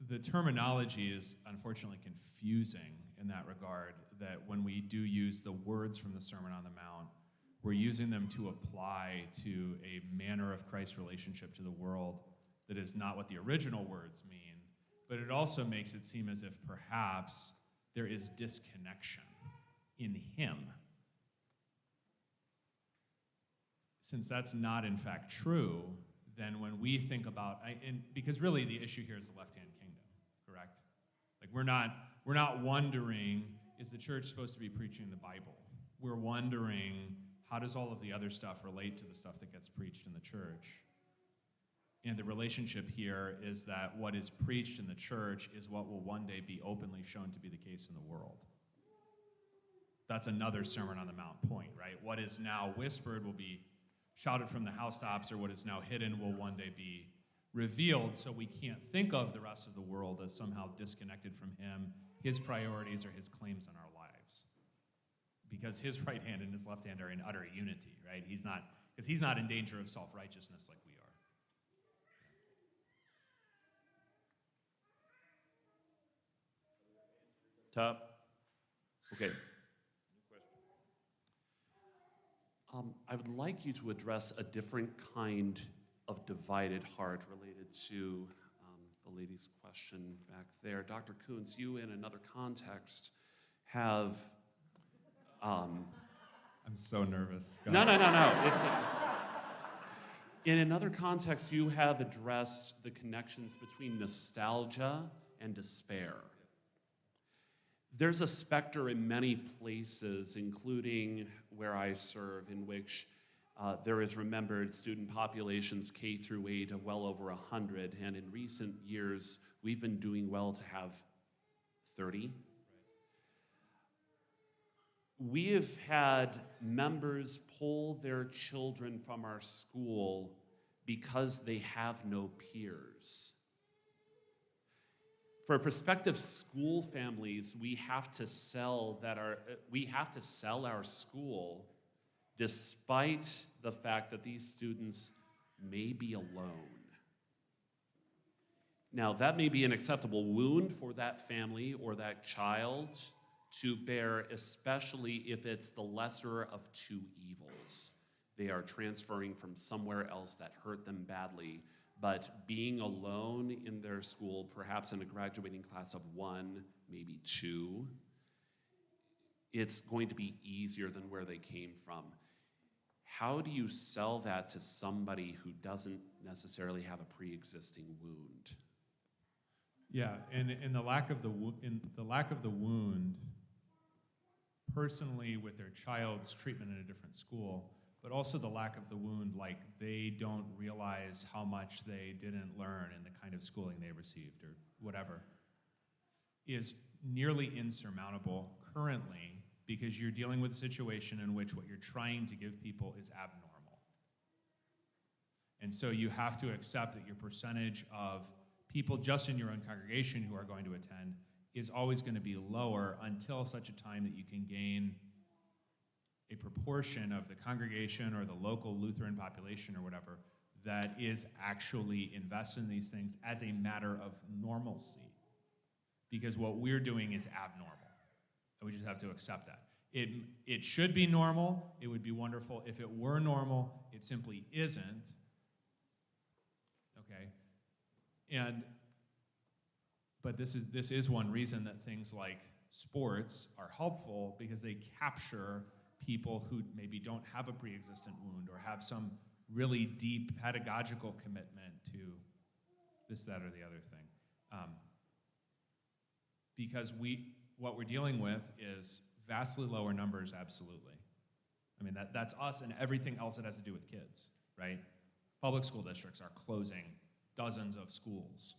the terminology is unfortunately confusing in that regard, that when we do use the words from the Sermon on the Mount, we're using them to apply to a manner of Christ's relationship to the world that is not what the original words mean, but it also makes it seem as if perhaps there is disconnection in him. Since that's not in fact true, then when we think about, because really the issue here is the left-hand kingdom, correct? Like we're not wondering, is the church supposed to be preaching the Bible? We're wondering, how does all of the other stuff relate to the stuff that gets preached in the church? And the relationship here is that what is preached in the church is what will one day be openly shown to be the case in the world. That's another Sermon on the Mount point, right? What is now whispered will be shouted from the housetops, or what is now hidden will one day be revealed, so we can't think of the rest of the world as somehow disconnected from him, his priorities, or his claims on our lives. Because his right hand and his left hand are in utter unity, right? Because he's not in danger of self-righteousness like we are. Top? Okay. I would like you to address a different kind of divided heart related to the lady's question back there. Dr. Koontz, you in another context have... I'm so nervous. Go No. ahead. It's in another context, you have addressed the connections between nostalgia and despair. There's a specter in many places, including where I serve, in which there is remembered student populations K through 8 of well over 100, and in recent years, we've been doing well to have 30. We have had members pull their children from our school because they have no peers. For prospective school families, we have to sell our school despite the fact that these students may be alone. Now, that may be an acceptable wound for that family or that child to bear, especially if it's the lesser of two evils. They are transferring from somewhere else that hurt them badly, but being alone in their school, perhaps in a graduating class of 1, maybe 2, it's going to be easier than where they came from. How do you sell that to somebody who doesn't necessarily have a pre-existing wound? Yeah, and in the lack of the wound, personally with their child's treatment in a different school, but also the lack of the wound, like they don't realize how much they didn't learn in the kind of schooling they received or whatever, is nearly insurmountable currently because you're dealing with a situation in which what you're trying to give people is abnormal. And so you have to accept that your percentage of people just in your own congregation who are going to attend is always going to be lower until such a time that you can gain a proportion of the congregation or the local Lutheran population or whatever that is actually invested in these things as a matter of normalcy. Because what we're doing is abnormal. And we just have to accept that. It should be normal. It would be wonderful if it were normal. It simply isn't. Okay? But this is one reason that things like sports are helpful, because they capture people who maybe don't have a pre-existent wound or have some really deep pedagogical commitment to this, that, or the other thing. Because what we're dealing with is vastly lower numbers, absolutely. I mean, that's us and everything else that has to do with kids, right? Public school districts are closing dozens of schools,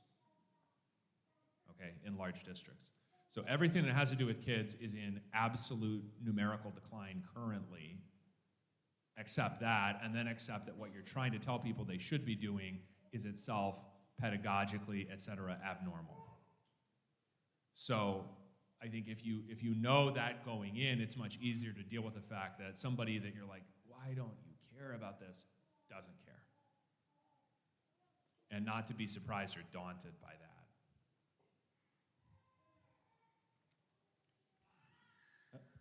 okay, in large districts. So everything that has to do with kids is in absolute numerical decline currently. Accept that, and then accept that what you're trying to tell people they should be doing is itself pedagogically, et cetera, abnormal. So I think if you know that going in, it's much easier to deal with the fact that somebody that you're like, why don't you care about this, doesn't care. And not to be surprised or daunted by that.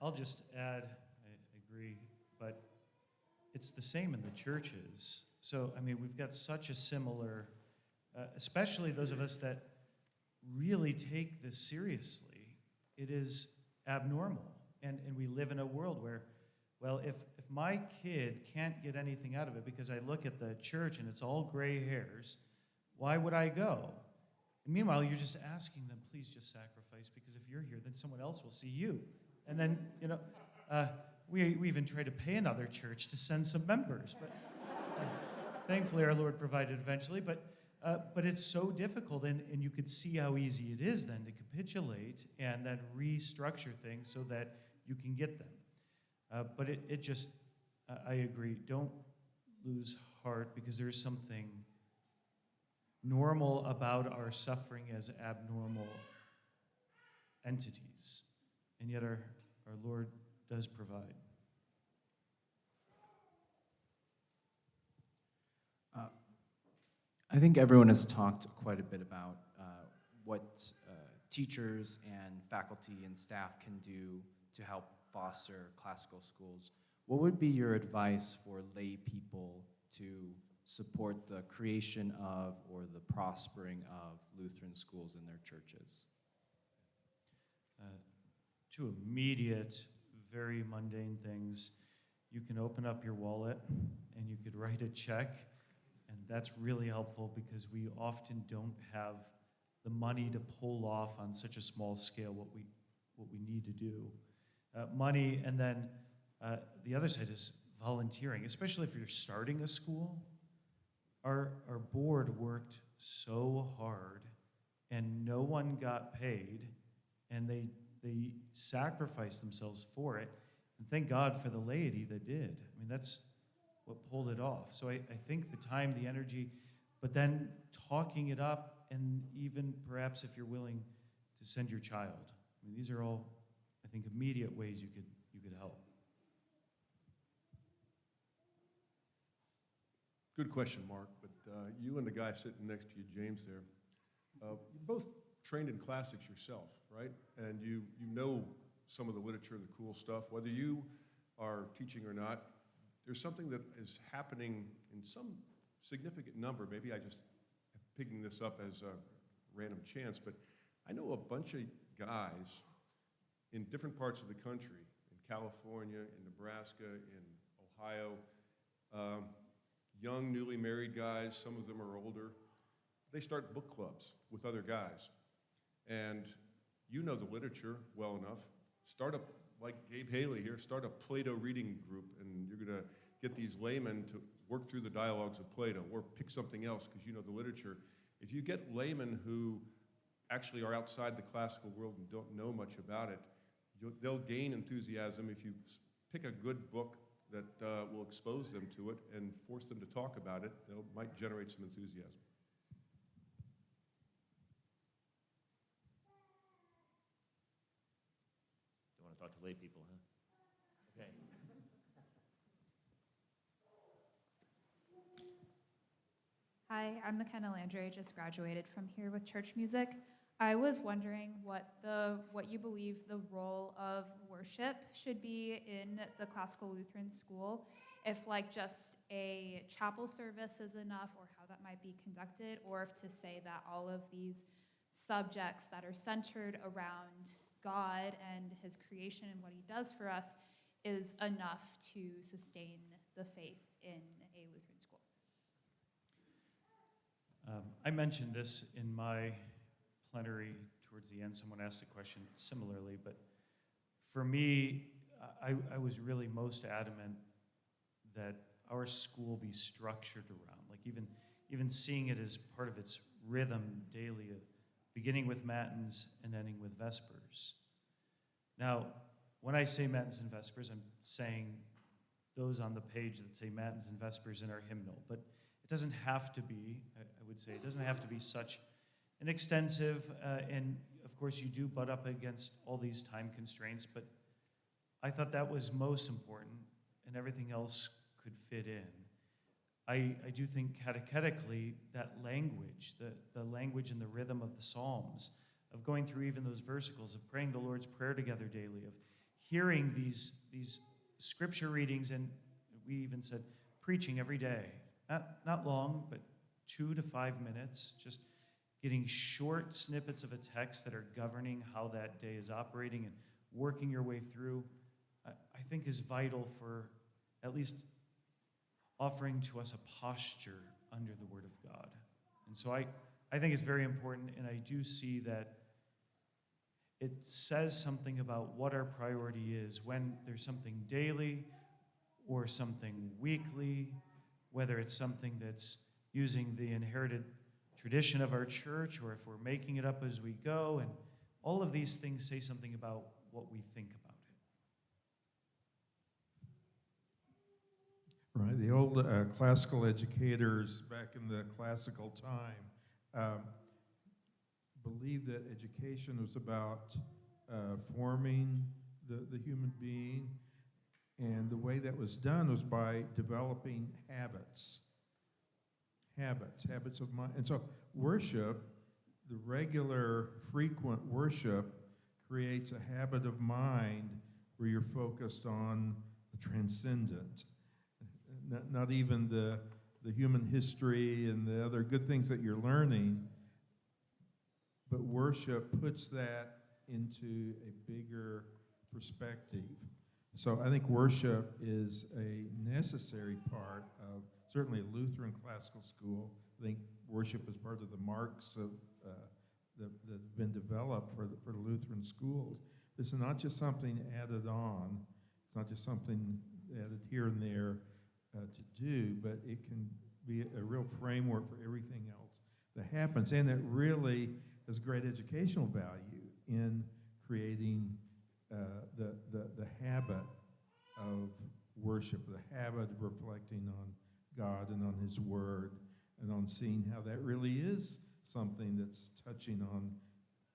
I'll just add, I agree, but it's the same in the churches. So, I mean, we've got such a similar, especially those of us that really take this seriously. It is abnormal. And we live in a world where, well, if my kid can't get anything out of it because I look at the church and it's all gray hairs, why would I go? And meanwhile, you're just asking them, please just sacrifice, because if you're here, then someone else will see you. And then, we even tried to pay another church to send some members, but thankfully our Lord provided eventually. But it's so difficult, and you could see how easy it is then to capitulate and then restructure things so that you can get them. But it just, I agree, don't lose heart, because there's something normal about our suffering as abnormal entities. And yet our Lord does provide. I think everyone has talked quite a bit about what teachers and faculty and staff can do to help foster classical schools. What would be your advice for lay people to support the creation of or the prospering of Lutheran schools in their churches? Two immediate, very mundane things. You can open up your wallet and you could write a check, and that's really helpful because we often don't have the money to pull off on such a small scale what we need to do. Money, and then the other side is volunteering, especially if you're starting a school. Our board worked so hard, and no one got paid, and they sacrificed themselves for it. And thank God for the laity that did. I mean, that's what pulled it off. So I think the time, the energy, but then talking it up, and even perhaps if you're willing to send your child. I mean, these are all, I think, immediate ways you could help. Good question, Mark, but you and the guy sitting next to you, James, there, you both trained in classics yourself, right? And you know some of the literature, the cool stuff. Whether you are teaching or not, there's something that is happening in some significant number. Maybe I just am picking this up as a random chance, but I know a bunch of guys in different parts of the country, in California, in Nebraska, in Ohio, young, newly married guys, some of them are older. They start book clubs with other guys. And you know the literature well enough. Start up, like Gabe Haley here, start a Plato reading group, and you're going to get these laymen to work through the dialogues of Plato, or pick something else because you know the literature. If you get laymen who actually are outside the classical world and don't know much about it, they'll gain enthusiasm if you pick a good book that will expose them to it and force them to talk about it. They might generate some enthusiasm. Don't want to talk to lay people, huh? Okay. Hi, I'm McKenna Landry, just graduated from here with church music. I was wondering what you believe the role of worship should be in the classical Lutheran school, if like just a chapel service is enough, or how that might be conducted, or if to say that all of these subjects that are centered around God and his creation and what he does for us is enough to sustain the faith in a Lutheran school. I mentioned this in my plenary towards the end. Someone asked a question similarly, but for me, I was really most adamant that our school be structured around, like even seeing it as part of its rhythm daily, beginning with matins and ending with vespers. Now, when I say matins and vespers, I'm saying those on the page that say matins and vespers in our hymnal, but it doesn't have to be, I would say, it doesn't have to be such an extensive, and of course you do butt up against all these time constraints, but I thought that was most important, and everything else could fit in. I do think catechetically that language, the language and the rhythm of the Psalms, of going through even those versicles, of praying the Lord's Prayer together daily, of hearing these scripture readings, and we even said preaching every day. Not long, but 2 to 5 minutes, just getting short snippets of a text that are governing how that day is operating and working your way through, I think is vital for at least offering to us a posture under the Word of God. And so I think it's very important, and I do see that it says something about what our priority is when there's something daily or something weekly, whether it's something that's using the inherited tradition of our church, or if we're making it up as we go, and all of these things say something about what we think about it. Right, the old classical educators back in the classical time believed that education was about forming the human being, and the way that was done was by developing habits of mind. And so worship the regular, frequent worship creates a habit of mind where you're focused on the transcendent, not even the human history and the other good things that you're learning, but worship puts that into a bigger perspective. So I think worship is a necessary part of certainly a Lutheran classical school. I think worship is part of the marks of that have been developed for the Lutheran schools. It's not just something added on. It's not just something added here and there to do, but it can be a real framework for everything else that happens. And it really has great educational value in creating the habit of worship, the habit of reflecting on God and on His Word, and on seeing how that really is something that's touching on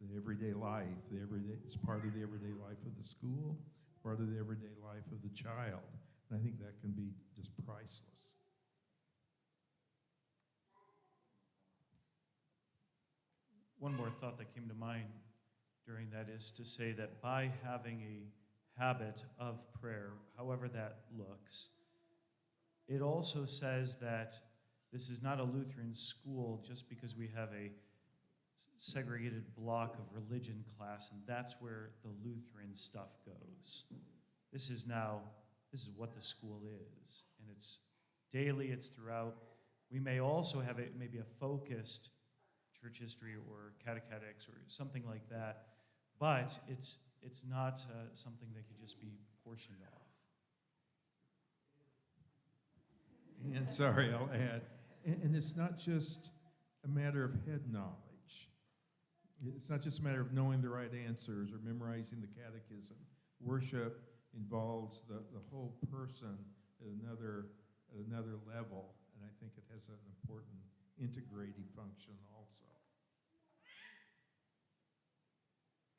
the everyday life. It's part of the everyday life of the school, part of the everyday life of the child. And I think that can be just priceless. One more thought that came to mind during that is to say that by having a habit of prayer, however that looks, it also says that this is not a Lutheran school just because we have a segregated block of religion class and that's where the Lutheran stuff goes. This is what the school is, and it's daily, it's throughout. We may also have maybe a focused church history or catechetics or something like that, but it's not something that could just be portioned off. And sorry, I'll add, and it's not just a matter of head knowledge. It's not just a matter of knowing the right answers or memorizing the catechism. Worship involves the whole person at another level, and I think it has an important integrating function also.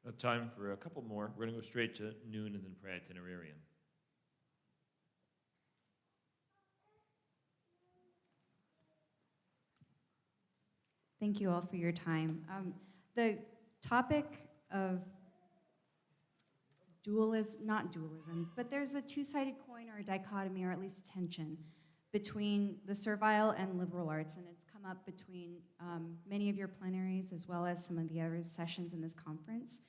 Got time for a couple more. We're going to go straight to noon and then pray itinerarium. Thank you all for your time. The topic of not dualism, but there's a two-sided coin or a dichotomy, or at least tension, between the servile and liberal arts, and it's come up between many of your plenaries as well as some of the other sessions in this conference.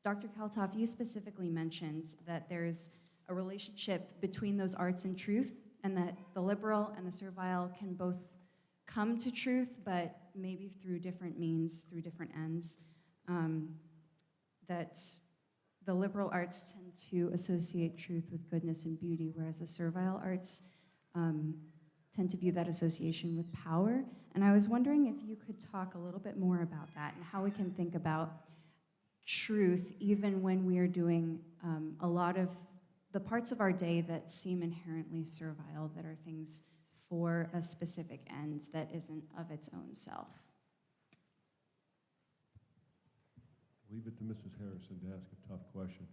Dr. Kalthoff, you specifically mentioned that there's a relationship between those arts and truth, and that the liberal and the servile can both come to truth, but maybe through different means, through different ends. That the liberal arts tend to associate truth with goodness and beauty, whereas the servile arts tend to view that association with power. And I was wondering if you could talk a little bit more about that and how we can think about truth even when we are doing a lot of the parts of our day that seem inherently servile, that are things for a specific end that isn't of its own self. Leave it to Mrs. Harrison to ask a tough question.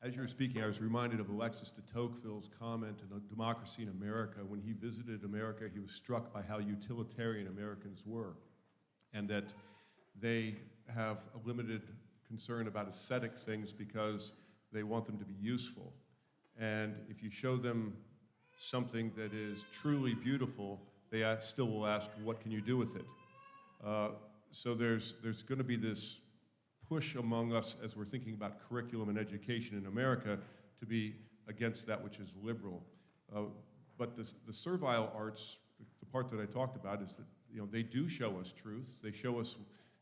As you were speaking, I was reminded of Alexis de Tocqueville's comment in Democracy in America. When he visited America, he was struck by how utilitarian Americans were, and that they have a limited concern about aesthetic things because they want them to be useful. And if you show them something that is truly beautiful, they still will ask, what can you do with it? So there's going to be this push among us as we're thinking about curriculum and education in America to be against that which is liberal. But the servile arts, the part that I talked about, is that they do show us truth. They show us,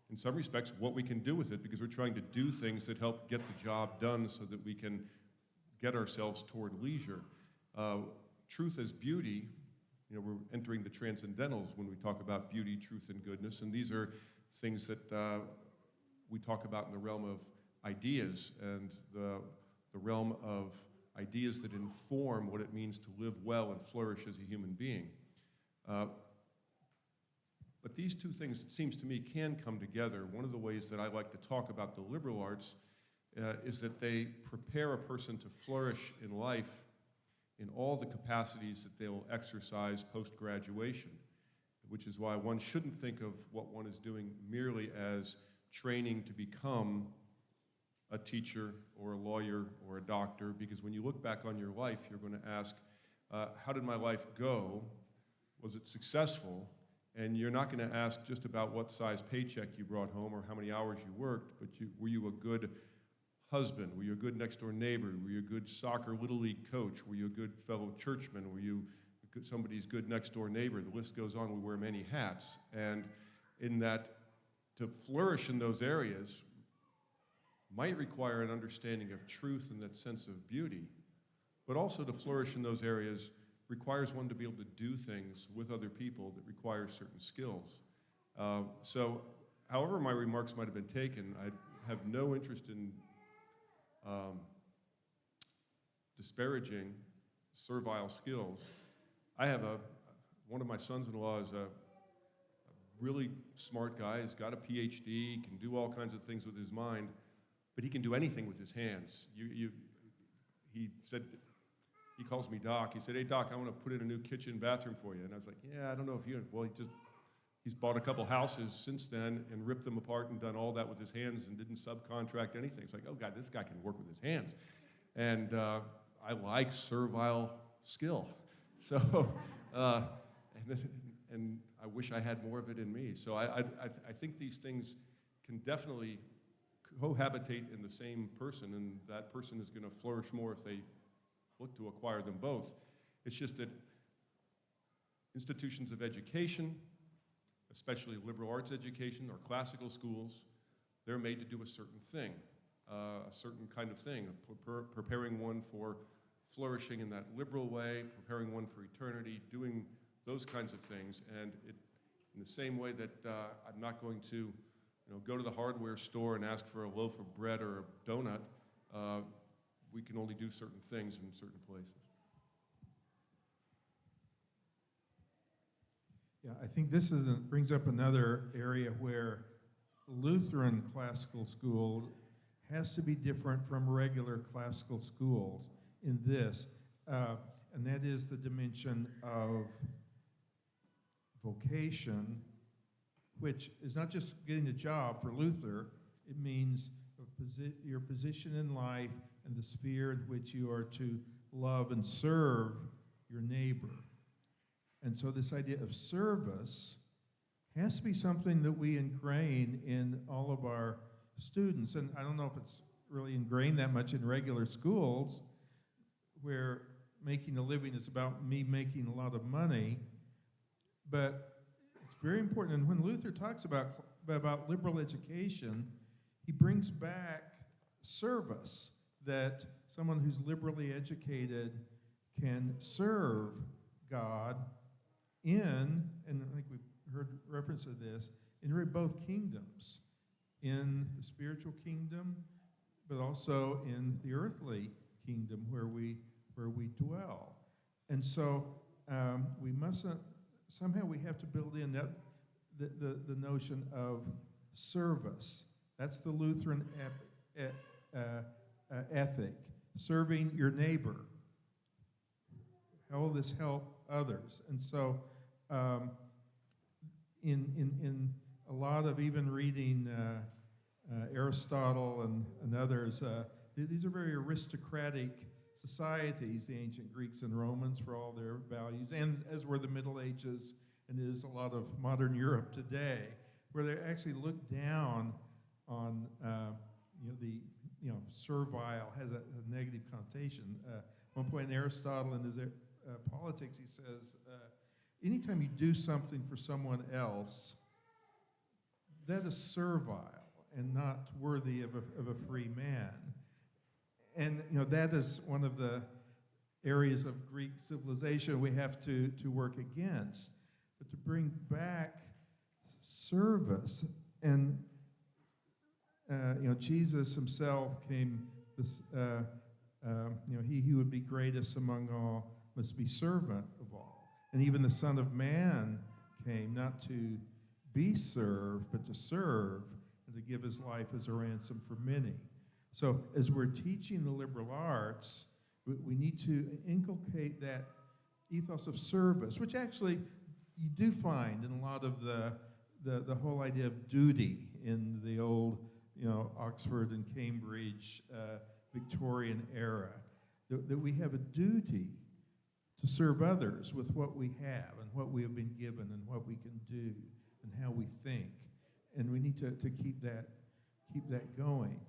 in some respects, what we can do with it, because we're trying to do things that help get the job done so that we can get ourselves toward leisure. Truth as beauty, we're entering the transcendentals when we talk about beauty, truth, and goodness, and these are things that we talk about in the realm of ideas and the realm of ideas that inform what it means to live well and flourish as a human being. But these two things, it seems to me, can come together. One of the ways that I like to talk about the liberal arts is that they prepare a person to flourish in life in all the capacities that they'll exercise post-graduation. which is why one shouldn't think of what one is doing merely as training to become a teacher or a lawyer or a doctor, because when you look back on your life, you're going to ask, how did my life go? Was it successful? And you're not going to ask just about what size paycheck you brought home or how many hours you worked, but were you a good husband? Were you a good next-door neighbor? Were you a good soccer little league coach? Were you a good fellow churchman? Were you somebody's good next-door neighbor? The list goes on. We wear many hats. And in that, to flourish in those areas might require an understanding of truth and that sense of beauty, but also to flourish in those areas requires one to be able to do things with other people that require certain skills. So however my remarks might have been taken, I have no interest in disparaging servile skills. I have one of my sons-in-law is a really smart guy. He's got a PhD, can do all kinds of things with his mind, but he can do anything with his hands. He said, he calls me Doc. He said, hey, Doc, I want to put in a new kitchen bathroom for you. And I was like, yeah, I don't know if you, well, he's bought a couple houses since then and ripped them apart and done all that with his hands and didn't subcontract anything. It's like, oh, God, this guy can work with his hands. And I like servile skill. So, and I wish I had more of it in me. So I think these things can definitely cohabitate in the same person, and that person is going to flourish more if they look to acquire them both. It's just that institutions of education, especially liberal arts education or classical schools, they're made to do a certain thing, a certain kind of thing, preparing one for flourishing in that liberal way, preparing one for eternity, doing those kinds of things. And in the same way that I'm not going to go to the hardware store and ask for a loaf of bread or a donut, we can only do certain things in certain places. Yeah, I think this brings up another area where Lutheran classical school has to be different from regular classical schools in this, and that is the dimension of vocation, which is not just getting a job for Luther. It means your position in life and the sphere in which you are to love and serve your neighbor. And so this idea of service has to be something that we ingrain in all of our students. And I don't know if it's really ingrained that much in regular schools, where making a living is about me making a lot of money, but it's very important. And when Luther talks about liberal education, he brings back service, that someone who's liberally educated can serve God in, and I think we've heard reference to this, in both kingdoms, in the spiritual kingdom, but also in the earthly kingdom where we dwell. And so we mustn't, somehow we have to build in that the notion of service. That's the Lutheran ethic, serving your neighbor. How will this help others? And so in a lot of even reading Aristotle and others, these are very aristocratic societies, the ancient Greeks and Romans, for all their values, and as were the Middle Ages, and is a lot of modern Europe today, where they actually look down on servile has a negative connotation. One point in Aristotle in his Politics, he says, anytime you do something for someone else, that is servile and not worthy of a free man. And that is one of the areas of Greek civilization we have to work against. But to bring back service, and Jesus himself came. He who would be greatest among all must be servant of all. And even the Son of Man came not to be served, but to serve and to give his life as a ransom for many. So as we're teaching the liberal arts, we need to inculcate that ethos of service, which actually you do find in a lot of the whole idea of duty in the old, Oxford and Cambridge Victorian era, that we have a duty to serve others with what we have and what we have been given and what we can do and how we think. And we need to keep that going.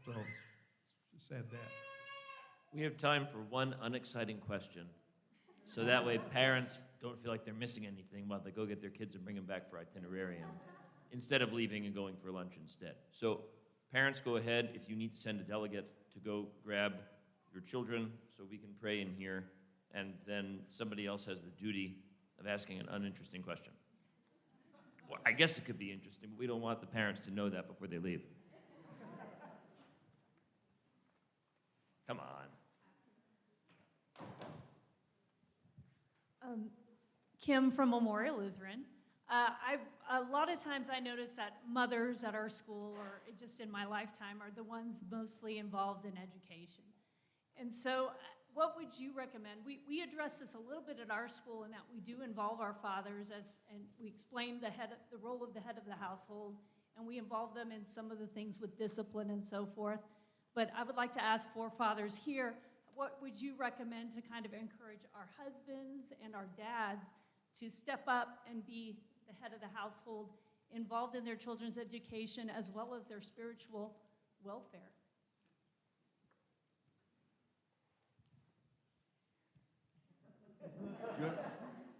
So just add that. We have time for one unexciting question. So that way parents don't feel like they're missing anything while they go get their kids and bring them back for itinerarium, instead of leaving and going for lunch instead. So parents, go ahead. If you need to send a delegate to go grab your children so we can pray in here, and then somebody else has the duty of asking an uninteresting question. Well, I guess it could be interesting, but we don't want the parents to know that before they leave. Come on. Kim from Memorial Lutheran. A lot of times I notice that mothers at our school, or just in my lifetime, are the ones mostly involved in education. And so what would you recommend? We address this a little bit at our school in that we do involve our fathers, and we explain the role of the head of the household, and we involve them in some of the things with discipline and so forth. But I would like to ask for fathers here, what would you recommend to kind of encourage our husbands and our dads to step up and be the head of the household, involved in their children's education as well as their spiritual welfare?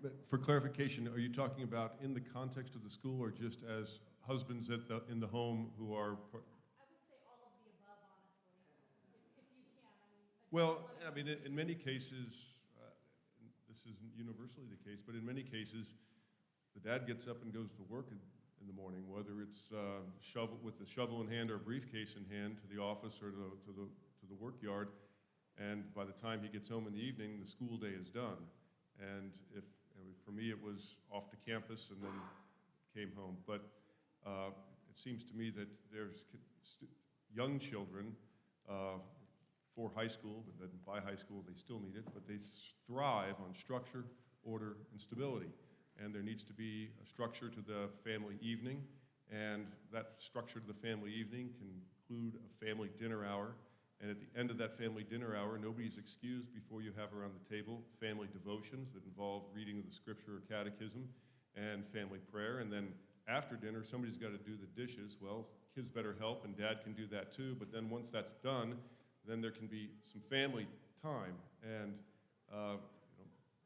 But for clarification, are you talking about in the context of the school or just as husbands in the home who are... Well, I mean, in many cases, this isn't universally the case, but in many cases, the dad gets up and goes to work in the morning, whether it's with the shovel in hand or a briefcase in hand to the office or to the work yard, and by the time he gets home in the evening, the school day is done. And for me, it was off to campus and then came home. But it seems to me that there's young children for high school, but then by high school they still need it, but they thrive on structure, order, and stability. And there needs to be a structure to the family evening, and that structure to the family evening can include a family dinner hour. And at the end of that family dinner hour, nobody's excused before you have around the table family devotions that involve reading of the scripture or catechism and family prayer. And then after dinner, somebody's got to do the dishes. Well, kids better help, and dad can do that too. But then once that's done, then there can be some family time. And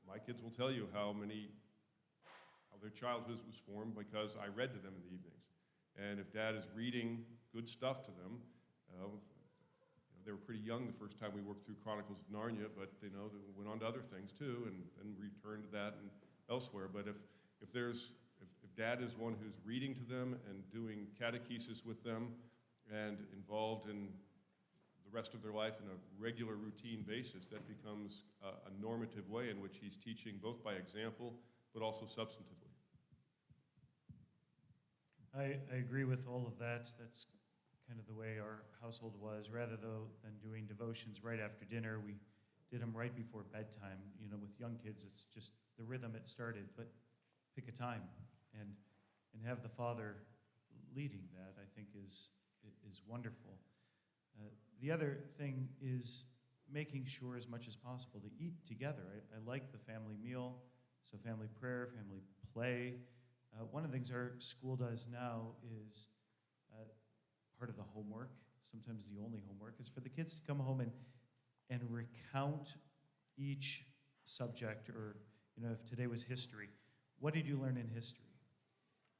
my kids will tell you how their childhood was formed because I read to them in the evenings. And if dad is reading good stuff to them, they were pretty young the first time we worked through Chronicles of Narnia, but they went on to other things too, and returned to that and elsewhere. But if dad is one who's reading to them and doing catechesis with them and involved in the rest of their life in a regular routine basis, that becomes a normative way in which he's teaching both by example, but also substantively. I agree with all of that. That's kind of the way our household was. Rather than doing devotions right after dinner, we did them right before bedtime. With young kids, it's just the rhythm it started, but pick a time and have the father leading that, I think is wonderful. The other thing is making sure as much as possible to eat together. I like the family meal, so family prayer, family play. One of the things our school does now is part of the homework, sometimes the only homework, is for the kids to come home and recount each subject, or if today was history, what did you learn in history?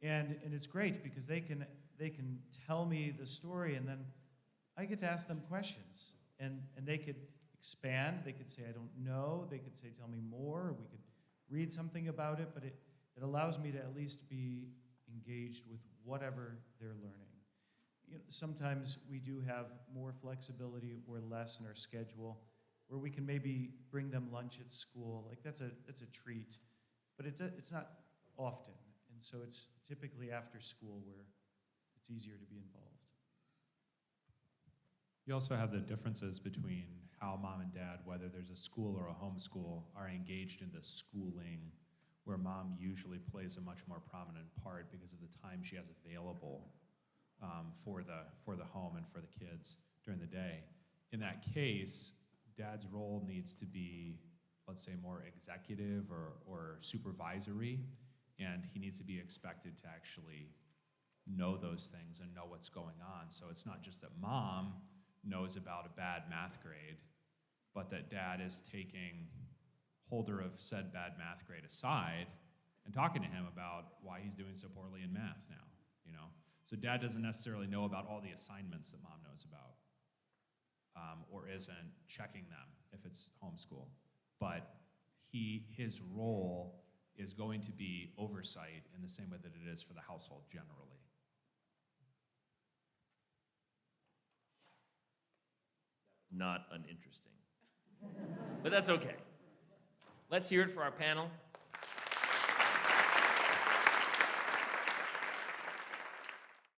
And it's great because they can tell me the story, and then I get to ask them questions, and they could expand. They could say, I don't know. They could say, tell me more. Or we could read something about it, but it allows me to at least be engaged with whatever they're learning. Sometimes we do have more flexibility or less in our schedule, where we can maybe bring them lunch at school. Like that's a treat, but it's not often, and so it's typically after school where it's easier to be involved. You also have the differences between how mom and dad, whether there's a school or a homeschool, are engaged in the schooling, where mom usually plays a much more prominent part because of the time she has available for the home and for the kids during the day. In that case, dad's role needs to be, let's say, more executive or supervisory, and he needs to be expected to actually know those things and know what's going on. So it's not just that mom knows about a bad math grade, but that dad is taking holder of said bad math grade aside and talking to him about why he's doing so poorly in math now, you know? So dad doesn't necessarily know about all the assignments that mom knows about, or isn't checking them if it's homeschool. But his role is going to be oversight in the same way that it is for the household generally. Not uninteresting. But that's okay. Let's hear it for our panel.